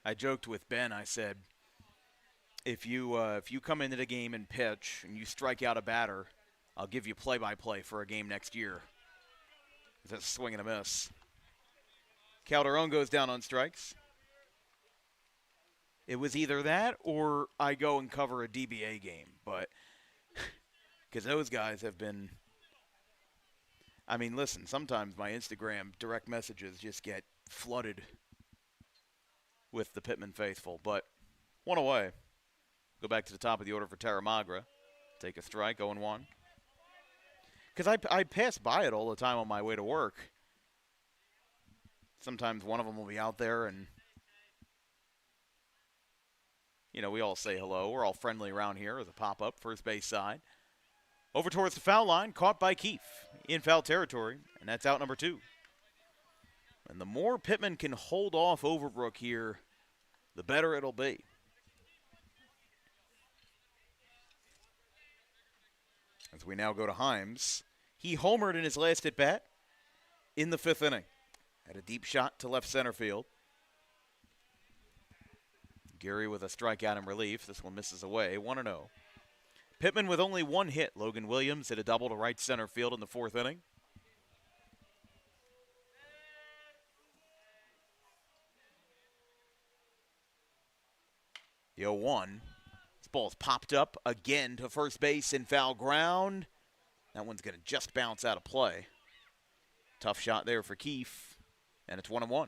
I joked with Ben. I said, if you come into the game and pitch and you strike out a batter, I'll give you play-by-play for a game next year. That's a swing and a miss. Calderon goes down on strikes. It was either that or I go and cover a DBA game, but because those guys have been. I mean, listen. Sometimes my Instagram direct messages just get flooded with the Pitman faithful, but one away. Go back to the top of the order for Taramagra. Take a strike, 0-1. Because I pass by it all the time on my way to work. Sometimes one of them will be out there and, you know, we all say hello. We're all friendly around here as a pop-up, first base side. Over towards the foul line, caught by Keefe in foul territory, and that's out number 2. And the more Pitman can hold off Overbrook here, the better it'll be. As we now go to Himes. He homered in his last at-bat in the 5th inning. Had a deep shot to left center field. Geary with a strikeout in relief. This one misses away, 1-0. Pitman with only 1 hit. Logan Williams hit a double to right center field in the 4th inning. The 0-1. This ball's popped up again to first base in foul ground. That one's going to just bounce out of play. Tough shot there for Keefe, and it's 1-1.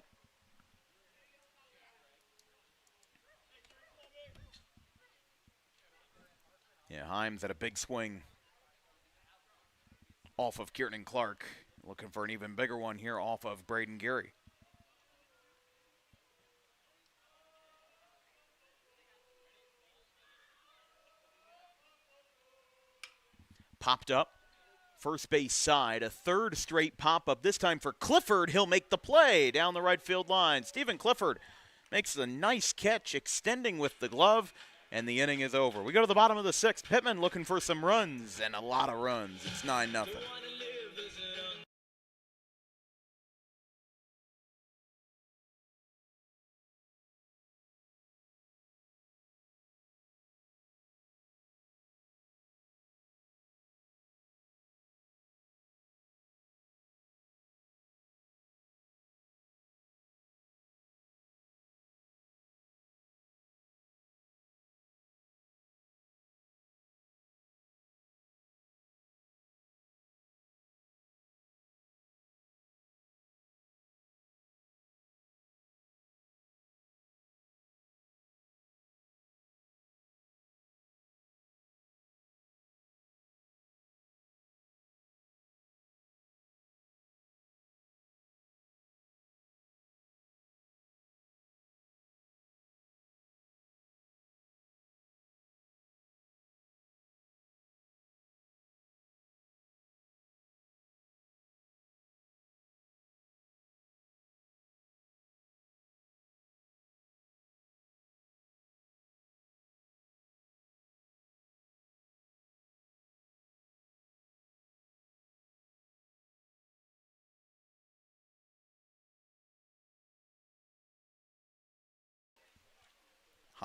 Yeah, Himes had a big swing off of Kiernan Clark. Looking for an even bigger one here off of Braden Geary. Popped up, first base side, a 3rd straight pop-up, this time for Clifford. He'll make the play down the right field line. Stephen Clifford makes a nice catch, extending with the glove, and the inning is over. We go to the bottom of the 6th. Pitman looking for some runs, and a lot of runs. It's 9-0.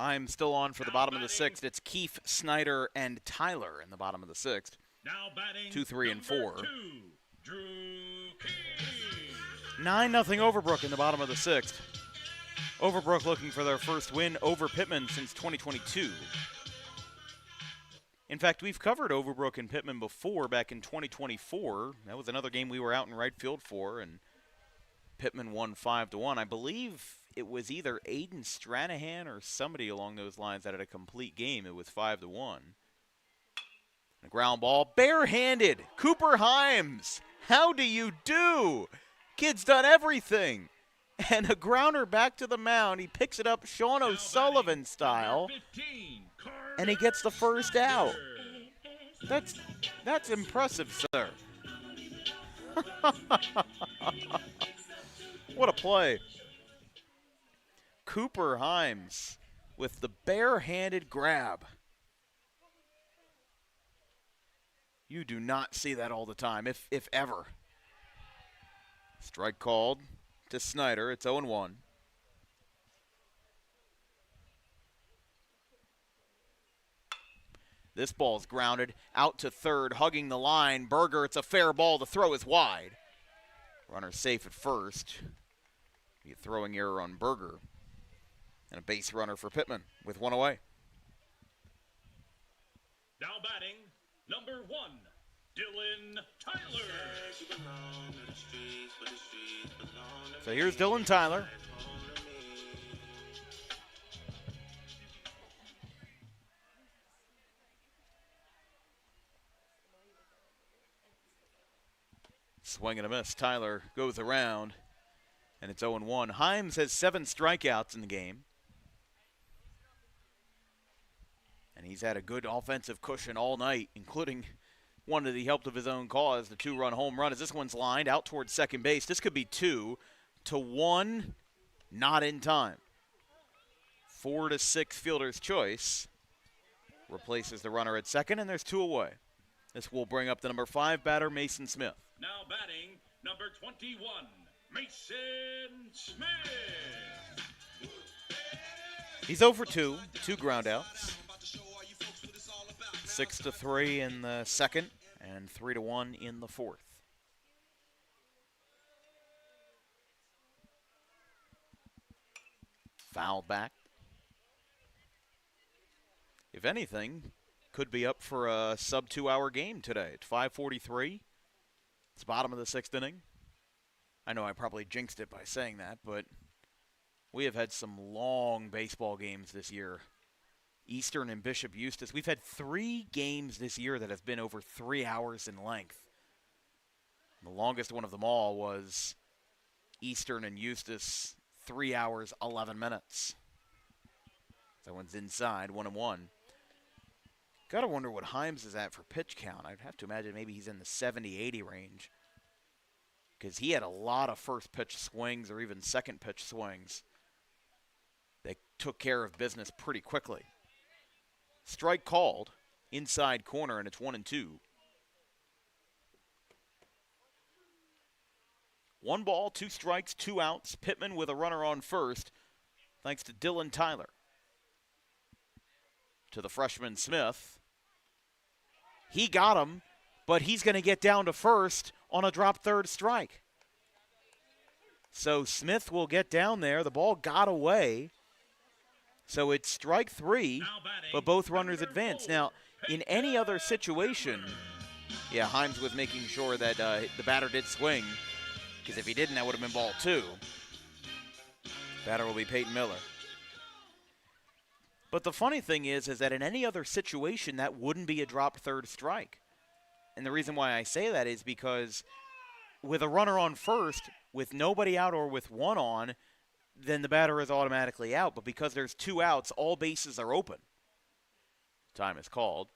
I'm still on for the bottom of the sixth. It's Keefe, Snyder, and Tyler in the bottom of the sixth. Now batting 2, 3, and 4. 2, Drew King. 9-0 Overbrook in the bottom of the sixth. Overbrook looking for their first win over Pitman since 2022. In fact, we've covered Overbrook and Pitman before back in 2024. That was another game we were out in right field for, and Pitman won 5-1. I believe it was either Aiden Stranahan or somebody along those lines that had a complete game. It was 5-1. A ground ball, barehanded. Cooper Himes, how do you do? Kid's done everything. And a grounder back to the mound. He picks it up Sean O'Sullivan style, and he gets the first out. That's impressive, sir. What a play. Cooper Himes with the barehanded grab. You do not see that all the time, if ever. Strike called to Snyder. It's 0-1. This ball's grounded out to third, hugging the line. Berger, it's a fair ball. The throw is wide. Runner safe at first. Be a throwing error on Berger. And a base runner for Pitman with one away. Now batting, number 1, Dylan Tyler. So here's Dylan Tyler. Swing and a miss. Tyler goes around, and it's 0-1. Himes has 7 strikeouts in the game. And he's had a good offensive cushion all night, including one that he helped of his own cause, the 2-run home run. As this one's lined out towards second base, this could be 2-1, not in time. 4-6 fielder's choice. Replaces the runner at second, and there's 2 away. This will bring up the number 5 batter, Mason Smith. Now batting, number 21, Mason Smith. He's 0 for 2, 2 groundouts. 6-3 in the second, and 3-1 in the fourth. Foul back. If anything, could be up for a sub 2-hour game today. It's 5:43. It's bottom of the 6th inning. I know I probably jinxed it by saying that, but we have had some long baseball games this year. Eastern and Bishop Eustis. We've had 3 games this year that have been over 3 hours in length. The longest one of them all was Eastern and Eustis, 3 hours, 11 minutes. That one's inside, 1-1. Gotta wonder what Himes is at for pitch count. I'd have to imagine maybe he's in the 70-80 range, because he had a lot of first pitch swings or even second pitch swings. They took care of business pretty quickly. Strike called, inside corner, and it's 1-2. 1 ball, 2 strikes, 2 outs. Pitman with a runner on first, thanks to Dylan Tyler. To the freshman Smith. He got him, but he's going to get down to first on a drop third strike. So Smith will get down there. The ball got away. So it's strike 3, but both runners advance. Now, in any other situation, yeah, Himes was making sure that the batter did swing, because if he didn't, that would have been ball 2. Batter will be Peyton Miller. But the funny thing is that in any other situation, that wouldn't be a drop third strike. And the reason why I say that is because with a runner on first, with nobody out or with 1 on, then the batter is automatically out. But because there's 2 outs, all bases are open. Time is called.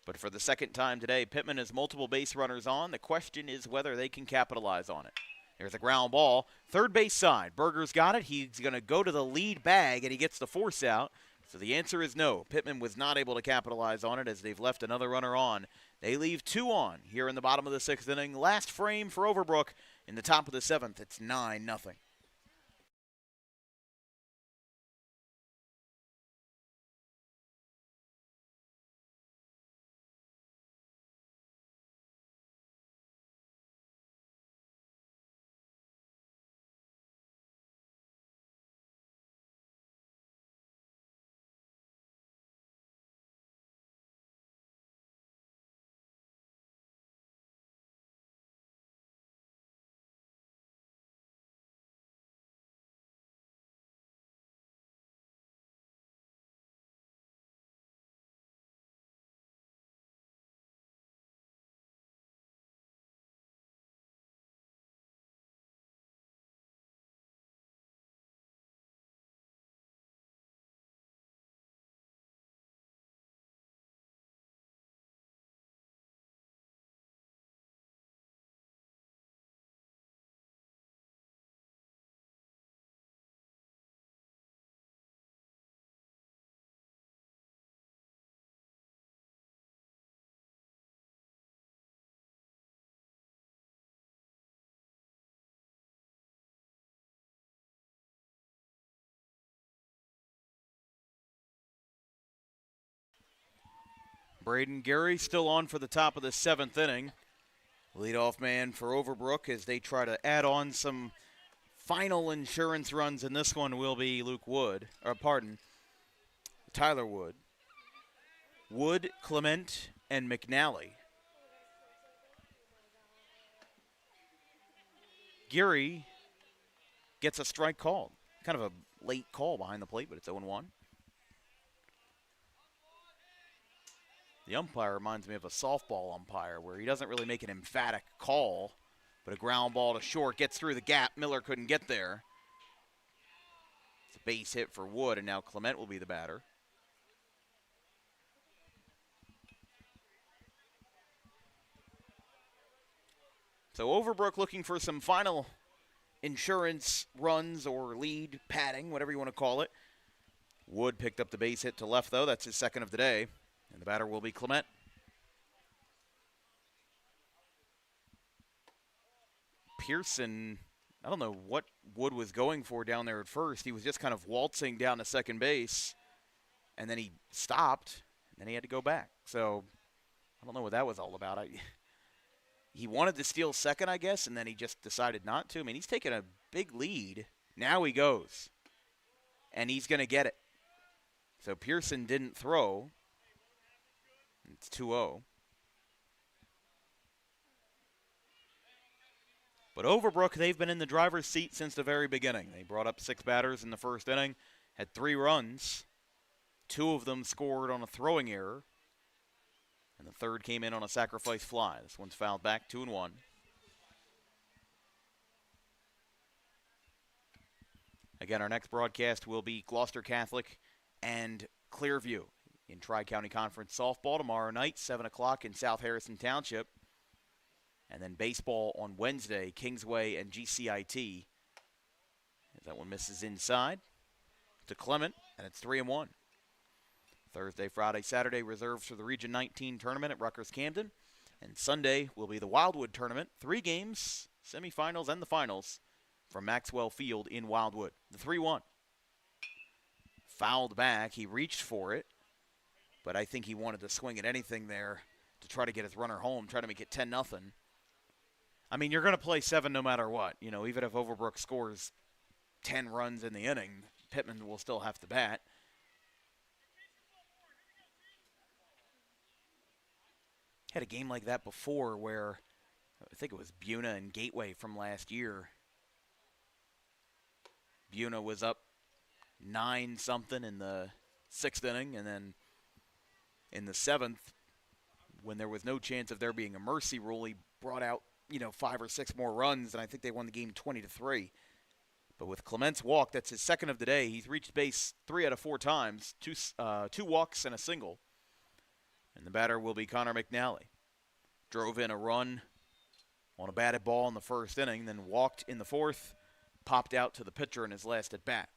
But for the second time today, Pitman has multiple base runners on. The question is whether they can capitalize on it. There's a ground ball. Third base side. Berger's got it. He's going to go to the lead bag, and he gets the force out. So the answer is no. Pitman was not able to capitalize on it as they've left another runner on. They leave 2 on here in the bottom of the 6th inning. Last frame for Overbrook in the top of the 7th. It's 9-0. Braden Gary still on for the top of the 7th inning. Leadoff man for Overbrook as they try to add on some final insurance runs, and this one will be Tyler Wood. Wood, Clement, and McNally. Geary gets a strike called. Kind of a late call behind the plate, but it's 0-1. The umpire reminds me of a softball umpire where he doesn't really make an emphatic call, but a ground ball to short gets through the gap. Miller couldn't get there. It's a base hit for Wood, and now Clement will be the batter. So Overbrook looking for some final insurance runs or lead padding, whatever you want to call it. Wood picked up the base hit to left, though. That's his second of the day. And the batter will be Clement. Pearson, I don't know what Wood was going for down there at first. He was just kind of waltzing down to second base, and then he stopped, and then he had to go back. So I don't know what that was all about. He wanted to steal second, I guess, and then he just decided not to. I mean, he's taken a big lead. Now he goes, and he's going to get it. So Pearson didn't throw. It's 2-0. But Overbrook, they've been in the driver's seat since the very beginning. They brought up 6 batters in the first inning, had 3 runs. 2 of them scored on a throwing error. And the third came in on a sacrifice fly. This one's fouled back, 2-1. Again, our next broadcast will be Gloucester Catholic and Clearview in Tri-County Conference softball tomorrow night, 7 o'clock in South Harrison Township. And then baseball on Wednesday, Kingsway and GCIT. As that one misses inside to Clement, and it's 3-1. Thursday, Friday, Saturday reserved for the Region 19 tournament at Rutgers Camden. And Sunday will be the Wildwood tournament. 3 games, semifinals and the finals from Maxwell Field in Wildwood. The 3-1. Fouled back. He reached for it, but I think he wanted to swing at anything there to try to get his runner home, try to make it 10-0. I mean, you're going to play 7 no matter what. You know, even if Overbrook scores 10 runs in the inning, Pitman will still have to bat. Had a game like that before where I think it was Buna and Gateway from last year. Buna was up 9-something in the 6th inning, and then in the 7th, when there was no chance of there being a mercy rule, he brought out 5 or 6 more runs, and I think they won the game 20-3. But with Clement's walk, that's his second of the day. He's reached base 3 out of 4 times, 2 walks and a single. And the batter will be Connor McNally. Drove in a run on a batted ball in the first inning, then walked in the 4th, popped out to the pitcher in his last at bat.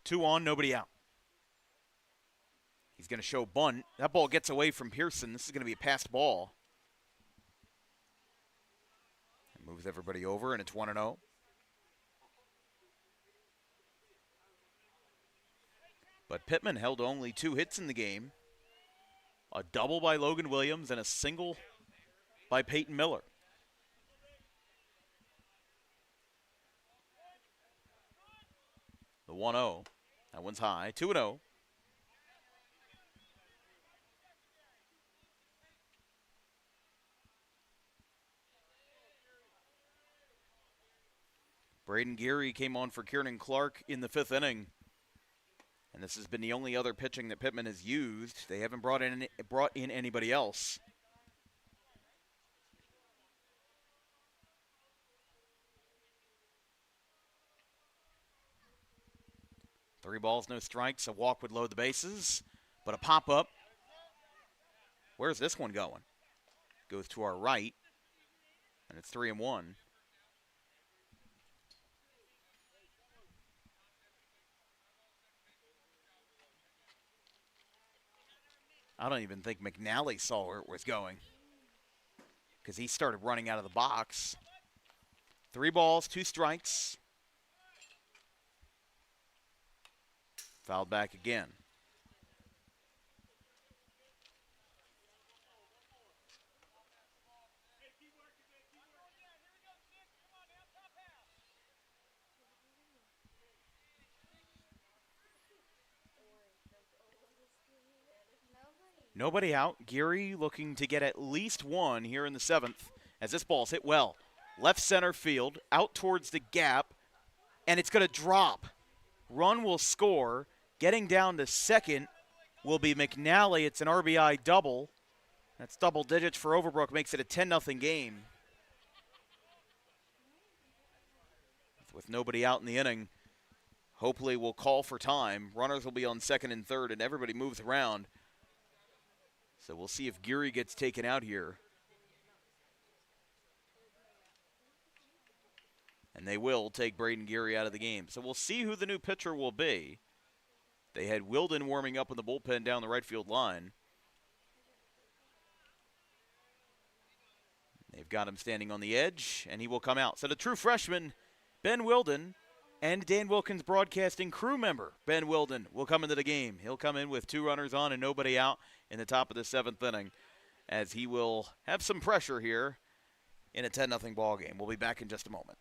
Two on, nobody out. He's going to show bunt. That ball gets away from Pearson. This is going to be a passed ball. It moves everybody over, and it's 1-0. But Pitman held only 2 hits in the game. A double by Logan Williams and a single by Peyton Miller. The 1-0. That one's high. 2-0. Braden Geary came on for Kieran Clark in the 5th inning. And this has been the only other pitching that Pitman has used. They haven't brought in anybody else. Three balls, no strikes. A walk would load the bases, but a pop-up. Where's this one going? Goes to our right, and it's 3-1. I don't even think McNally saw where it was going because he started running out of the box. 3 balls, 2 strikes. Fouled back again. Nobody out. Geary looking to get at least one here in the 7th as this ball's hit well. Left center field, out towards the gap, and it's going to drop. Run will score. Getting down to second will be McNally. It's an RBI double. That's double digits for Overbrook, makes it a 10-0 game. With nobody out in the inning, hopefully we'll call for time. Runners will be on second and third, and everybody moves around. So we'll see if Geary gets taken out here. And they will take Braden Geary out of the game. So we'll see who the new pitcher will be. They had Wilden warming up in the bullpen down the right field line. They've got him standing on the edge, and he will come out. So the true freshman, Ben Wilden, and Dan Wilkins Broadcasting crew member, Ben Wilden, will come into the game. He'll come in with 2 runners on and nobody out in the top of the 7th inning, as he will have some pressure here in a 10-0 ball game. We'll be back in just a moment.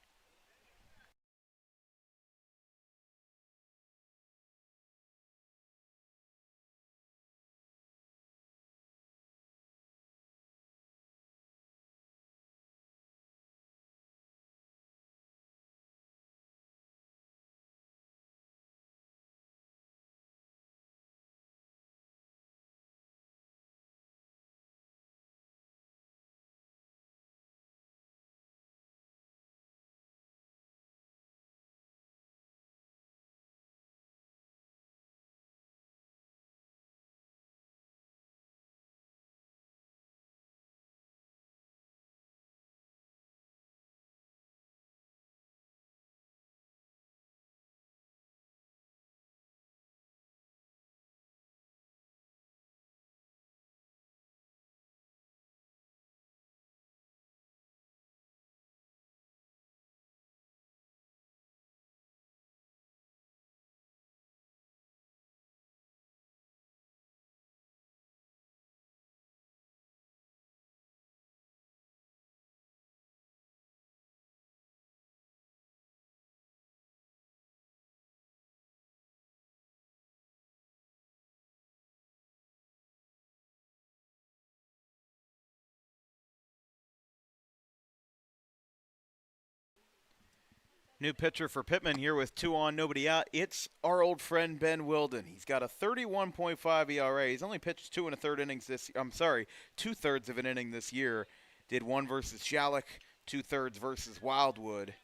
New pitcher for Pitman here with 2 on, nobody out. It's our old friend Ben Wilden. He's got a 31.5 ERA. He's only pitched 2 1/3 innings this. 2/3 of an inning this year. Did 1 versus Shalleck, 2/3 versus Wildwood.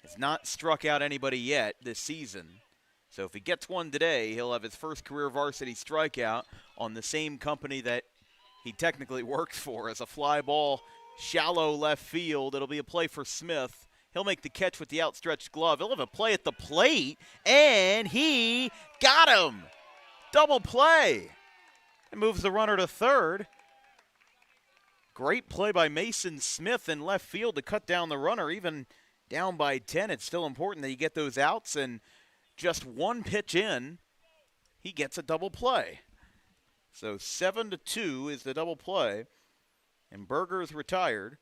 Has not struck out anybody yet this season. So if he gets one today, he'll have his first career varsity strikeout on the same company that he technically works for. As a fly ball, shallow left field. It'll be a play for Smith. He'll make the catch with the outstretched glove. He'll have a play at the plate, and he got him. Double play. It moves the runner to third. Great play by Mason Smith in left field to cut down the runner. Even down by 10, it's still important that you get those outs, and just 1 pitch in, he gets a double play. So 7-2 is the double play, and Berger's retired.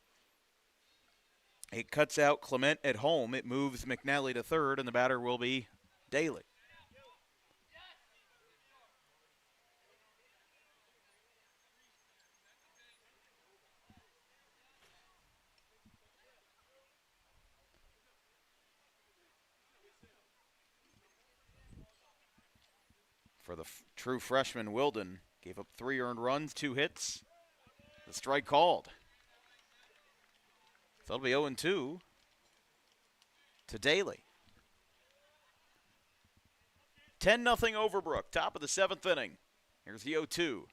It cuts out Clement at home. It moves McNally to third, and the batter will be Daly. For the true freshman, Wilden gave up 3 earned runs, 2 hits. The strike called. So it'll be 0-2 to Daly. 10-0 Overbrook, top of the 7th inning. Here's the 0-2.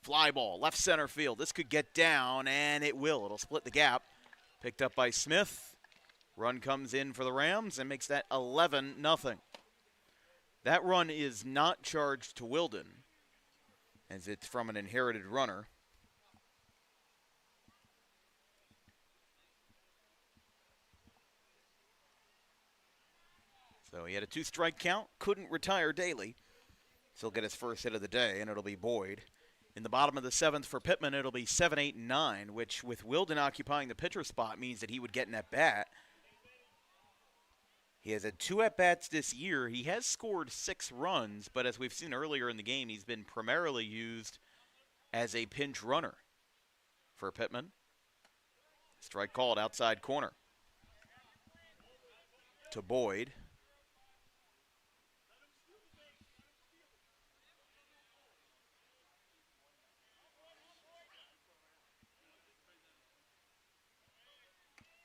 Fly ball, left center field. This could get down, and it will. It'll split the gap. Picked up by Smith. Run comes in for the Rams and makes that 11-0. That run is not charged to Wilden, as it's from an inherited runner. So he had a 2-strike count, couldn't retire Daly. Still get his first hit of the day, and it'll be Boyd. In the bottom of the 7th for Pitman, it'll be 7, 8, and 9, which with Wilden occupying the pitcher spot means that he would get an at-bat. He has had 2 at-bats this year. He has scored 6 runs, but as we've seen earlier in the game, he's been primarily used as a pinch runner for Pitman. Strike called outside corner to Boyd.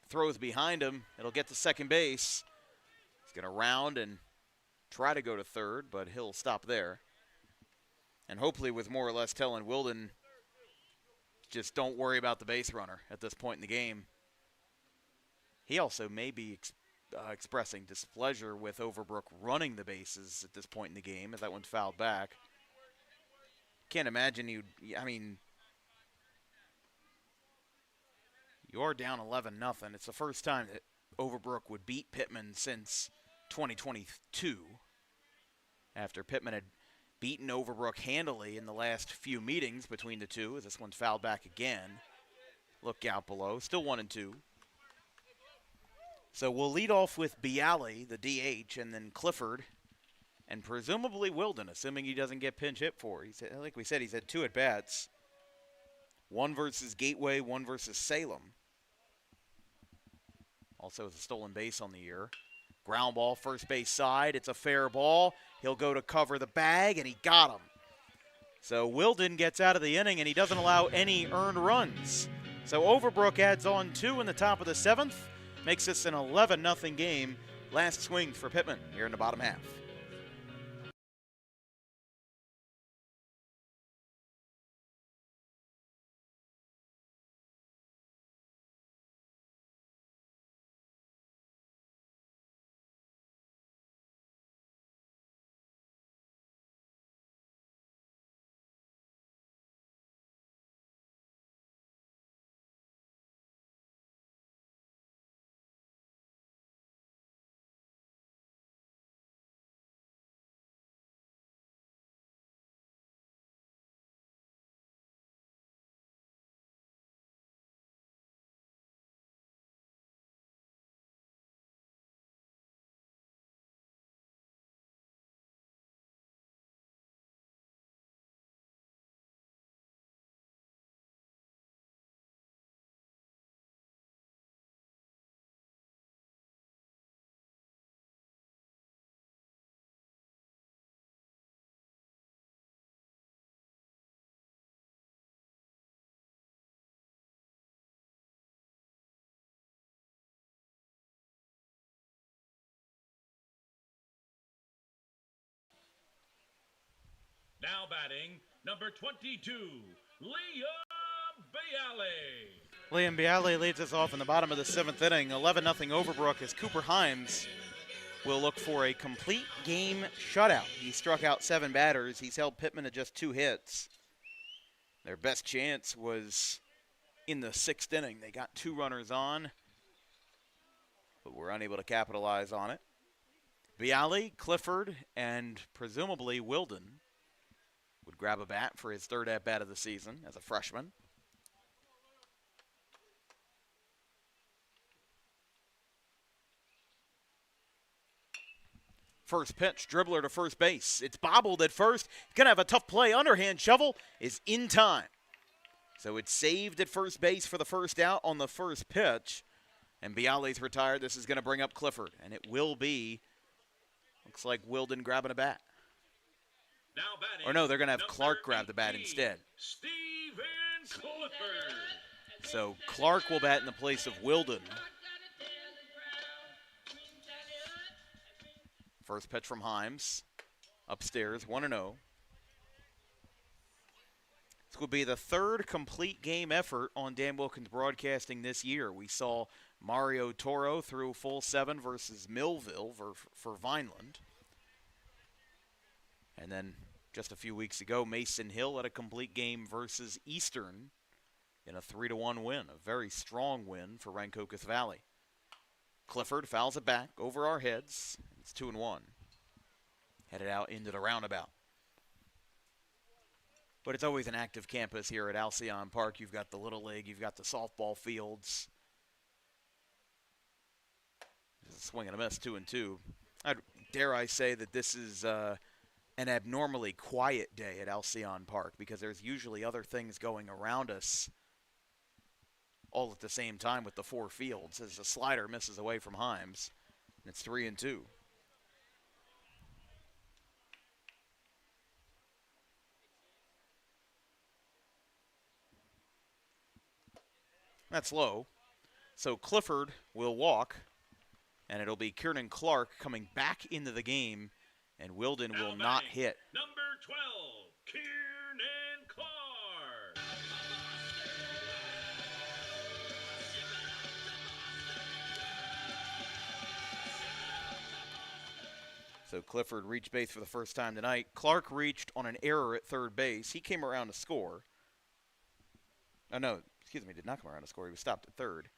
Throws behind him. It'll get to second base. He's going to round and try to go to third, but he'll stop there. And hopefully with more or less telling Wilden, just don't worry about the base runner at this point in the game. He also may be expressing displeasure with Overbrook running the bases at this point in the game, as that one's fouled back. Can't imagine you are down 11-0. It's the first time that Overbrook would beat Pitman since 2022. After Pitman had beaten Overbrook handily in the last few meetings between the two, as this one's fouled back again. Look out below, still 1-2. So we'll lead off with Bialy, the DH, and then Clifford, and presumably Wilden, assuming he doesn't get pinch hit for. Like we said, he's had 2 at-bats. 1 versus Gateway, 1 versus Salem. Also has a stolen base on the year. Ground ball, first base side. It's a fair ball. He'll go to cover the bag, and he got him. So Wilden gets out of the inning, and he doesn't allow any earned runs. So Overbrook adds on 2 in the top of the 7th. Makes this an 11-0 game. Last swing for Pitman here in the bottom half. Now batting, number 22, Liam Bialy. Liam Bialy leads us off in the bottom of the 7th inning. 11-0 Overbrook as Cooper Himes will look for a complete game shutout. He struck out 7 batters. He's held Pitman to just 2 hits. Their best chance was in the 6th inning. They got 2 runners on, but were unable to capitalize on it. Bialy, Clifford, and presumably Wilden would grab a bat for his 3rd at-bat of the season as a freshman. First pitch, dribbler to first base. It's bobbled at first. Gonna have a tough play. Underhand shovel is in time. So it's saved at first base for the first out on the first pitch. And Bialy's retired. This is gonna bring up Clifford. And it will be, looks like Wilden grabbing a bat. Now batting, Or no, they're going to have Clark grab the bat instead. Steven Clifford. So Clark will bat in the place of Wilden. First pitch from Himes. Upstairs, 1-0. This will be the 3rd complete game effort on Dan Wilkins Broadcasting this year. We saw Mario Toro through full 7 versus Millville for Vineland. And then just a few weeks ago, Mason Hill had a complete game versus Eastern in a 3-1 win, a very strong win for Rancocas Valley. Clifford fouls it back over our heads. It's 2-1. Headed out into the roundabout. But it's always an active campus here at Alcyon Park. You've got the Little League. You've got the softball fields. This is a swing and a miss, 2-2. Dare I say that this is an abnormally quiet day at Alcyon Park because there's usually other things going around us all at the same time with the four fields. As the slider misses away from Himes, and it's 3-2. That's low. So Clifford will walk, and it'll be Kieran Clark coming back into the game, and Wilden will not hit. Number 12, Kieran Clark. So Clifford reached base for the first time tonight. Clark reached on an error at third base. He came around to score. Oh, no, excuse me, did not come around to score. He was stopped at third.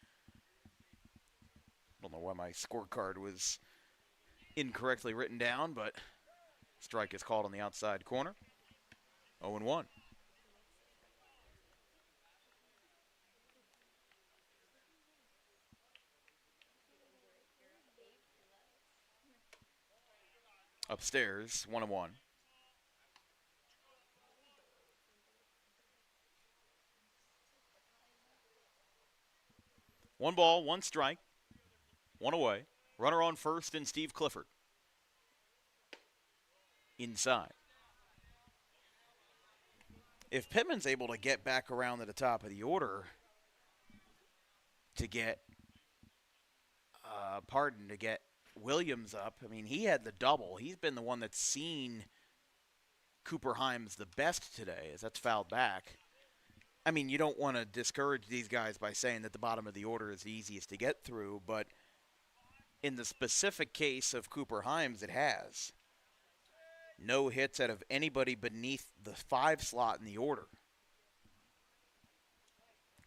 I don't know why my scorecard was incorrectly written down, but strike is called on the outside corner. 0-1. Upstairs, 1-1. One ball, one strike, one away. Runner on first and Steve Clifford. Inside. If Pitman's able to get back around to the top of the order to get, to get Williams up, I mean, he had the double. He's been the one that's seen Cooper Himes the best today, as that's fouled back. I mean, you don't want to discourage these guys by saying that the bottom of the order is the easiest to get through, but in the specific case of Cooper Himes, it has. No hits out of anybody beneath the 5 slot in the order.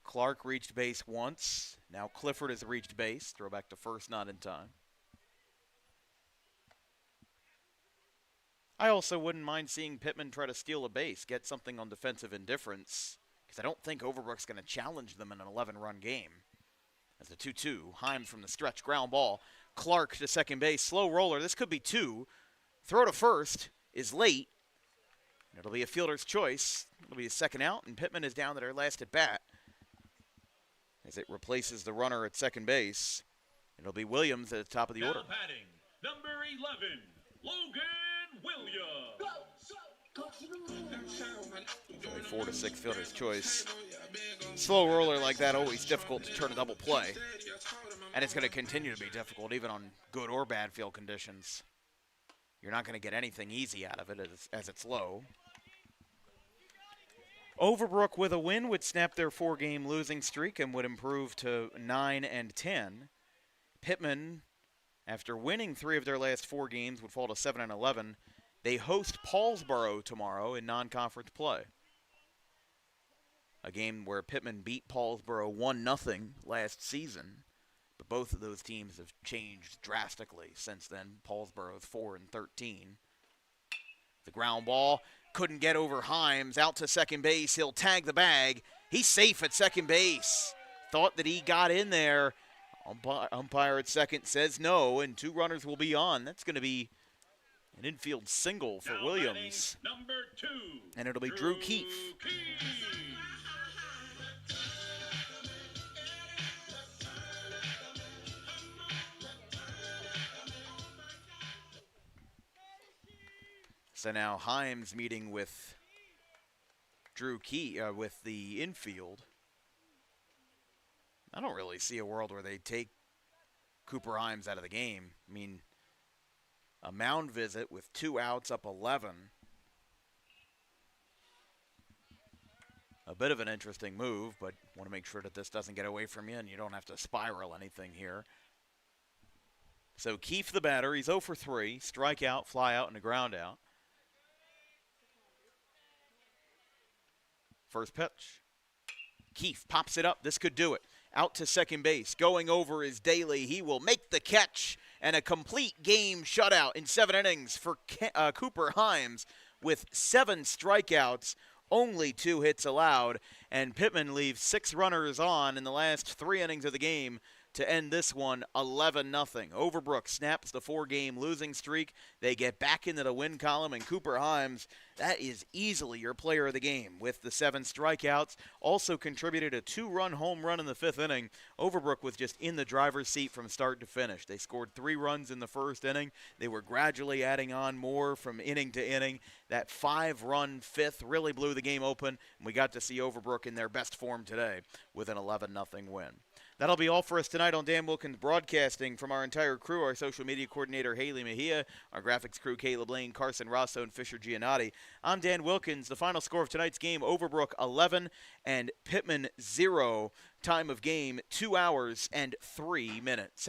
Clark reached base once. Now Clifford has reached base. Throw back to first, not in time. I also wouldn't mind seeing Pitman try to steal a base, get something on defensive indifference, because I don't think Overbrook's going to challenge them in an 11-run game. As the 2-2, Himes from the stretch, ground ball. Clark to second base, slow roller. This could be 2. Throw to first is late. It'll be a fielder's choice. It'll be a second out, and Pitman is down to their last at bat as it replaces the runner at second base. It'll be Williams at the top of the order. Batting, number 11, Logan Williams. Only 4 to 6 fielder's choice. Slow roller like that, always difficult to turn a double play. And it's going to continue to be difficult even on good or bad field conditions. You're not going to get anything easy out of it as it's low. Overbrook with a win would snap their 4-game losing streak and would improve to 9-10. Pitman, after winning 3 of their last 4 games, would fall to 7-11. They host Paulsboro tomorrow in non-conference play. A game where Pitman beat Paulsboro 1-0 last season. But both of those teams have changed drastically since then. Paulsboro's 4-13. The ground ball couldn't get over Himes. Out to second base. He'll tag the bag. He's safe at second base. Thought that he got in there. Umpire at second says no, and 2 runners will be on. That's going to be an infield single for Williams. Number 2. And it'll be Drew Keefe. So now Himes meeting with Drew Key with the infield. I don't really see a world where they take Cooper Himes out of the game. I mean, a mound visit with 2 outs, up 11. A bit of an interesting move, but want to make sure that this doesn't get away from you and you don't have to spiral anything here. So Keefe the batter, he's 0 for 3, strikeout, fly out, and a ground out. First pitch. Keefe pops it up. This could do it. Out to second base. Going over is Daly. He will make the catch and a complete game shutout in 7 innings for Cooper Himes with 7 strikeouts, only 2 hits allowed, and Pitman leaves 6 runners on in the last 3 innings of the game to end this one 11-0. Overbrook snaps the 4-game losing streak. They get back into the win column, and Cooper Himes, that is easily your player of the game with the 7 strikeouts. Also contributed a 2-run home run in the 5th inning. Overbrook was just in the driver's seat from start to finish. They scored 3 runs in the 1st inning. They were gradually adding on more from inning to inning. That 5-run 5th really blew the game open, and we got to see Overbrook in their best form today with an 11-0 win. That'll be all for us tonight on Dan Wilkins Broadcasting. From our entire crew, our social media coordinator, Haley Mejia, our graphics crew, Caleb Lane, Carson Rosso, and Fisher Giannotti. I'm Dan Wilkins. The final score of tonight's game, Overbrook 11 and Pitman 0. Time of game, 2 hours and 3 minutes.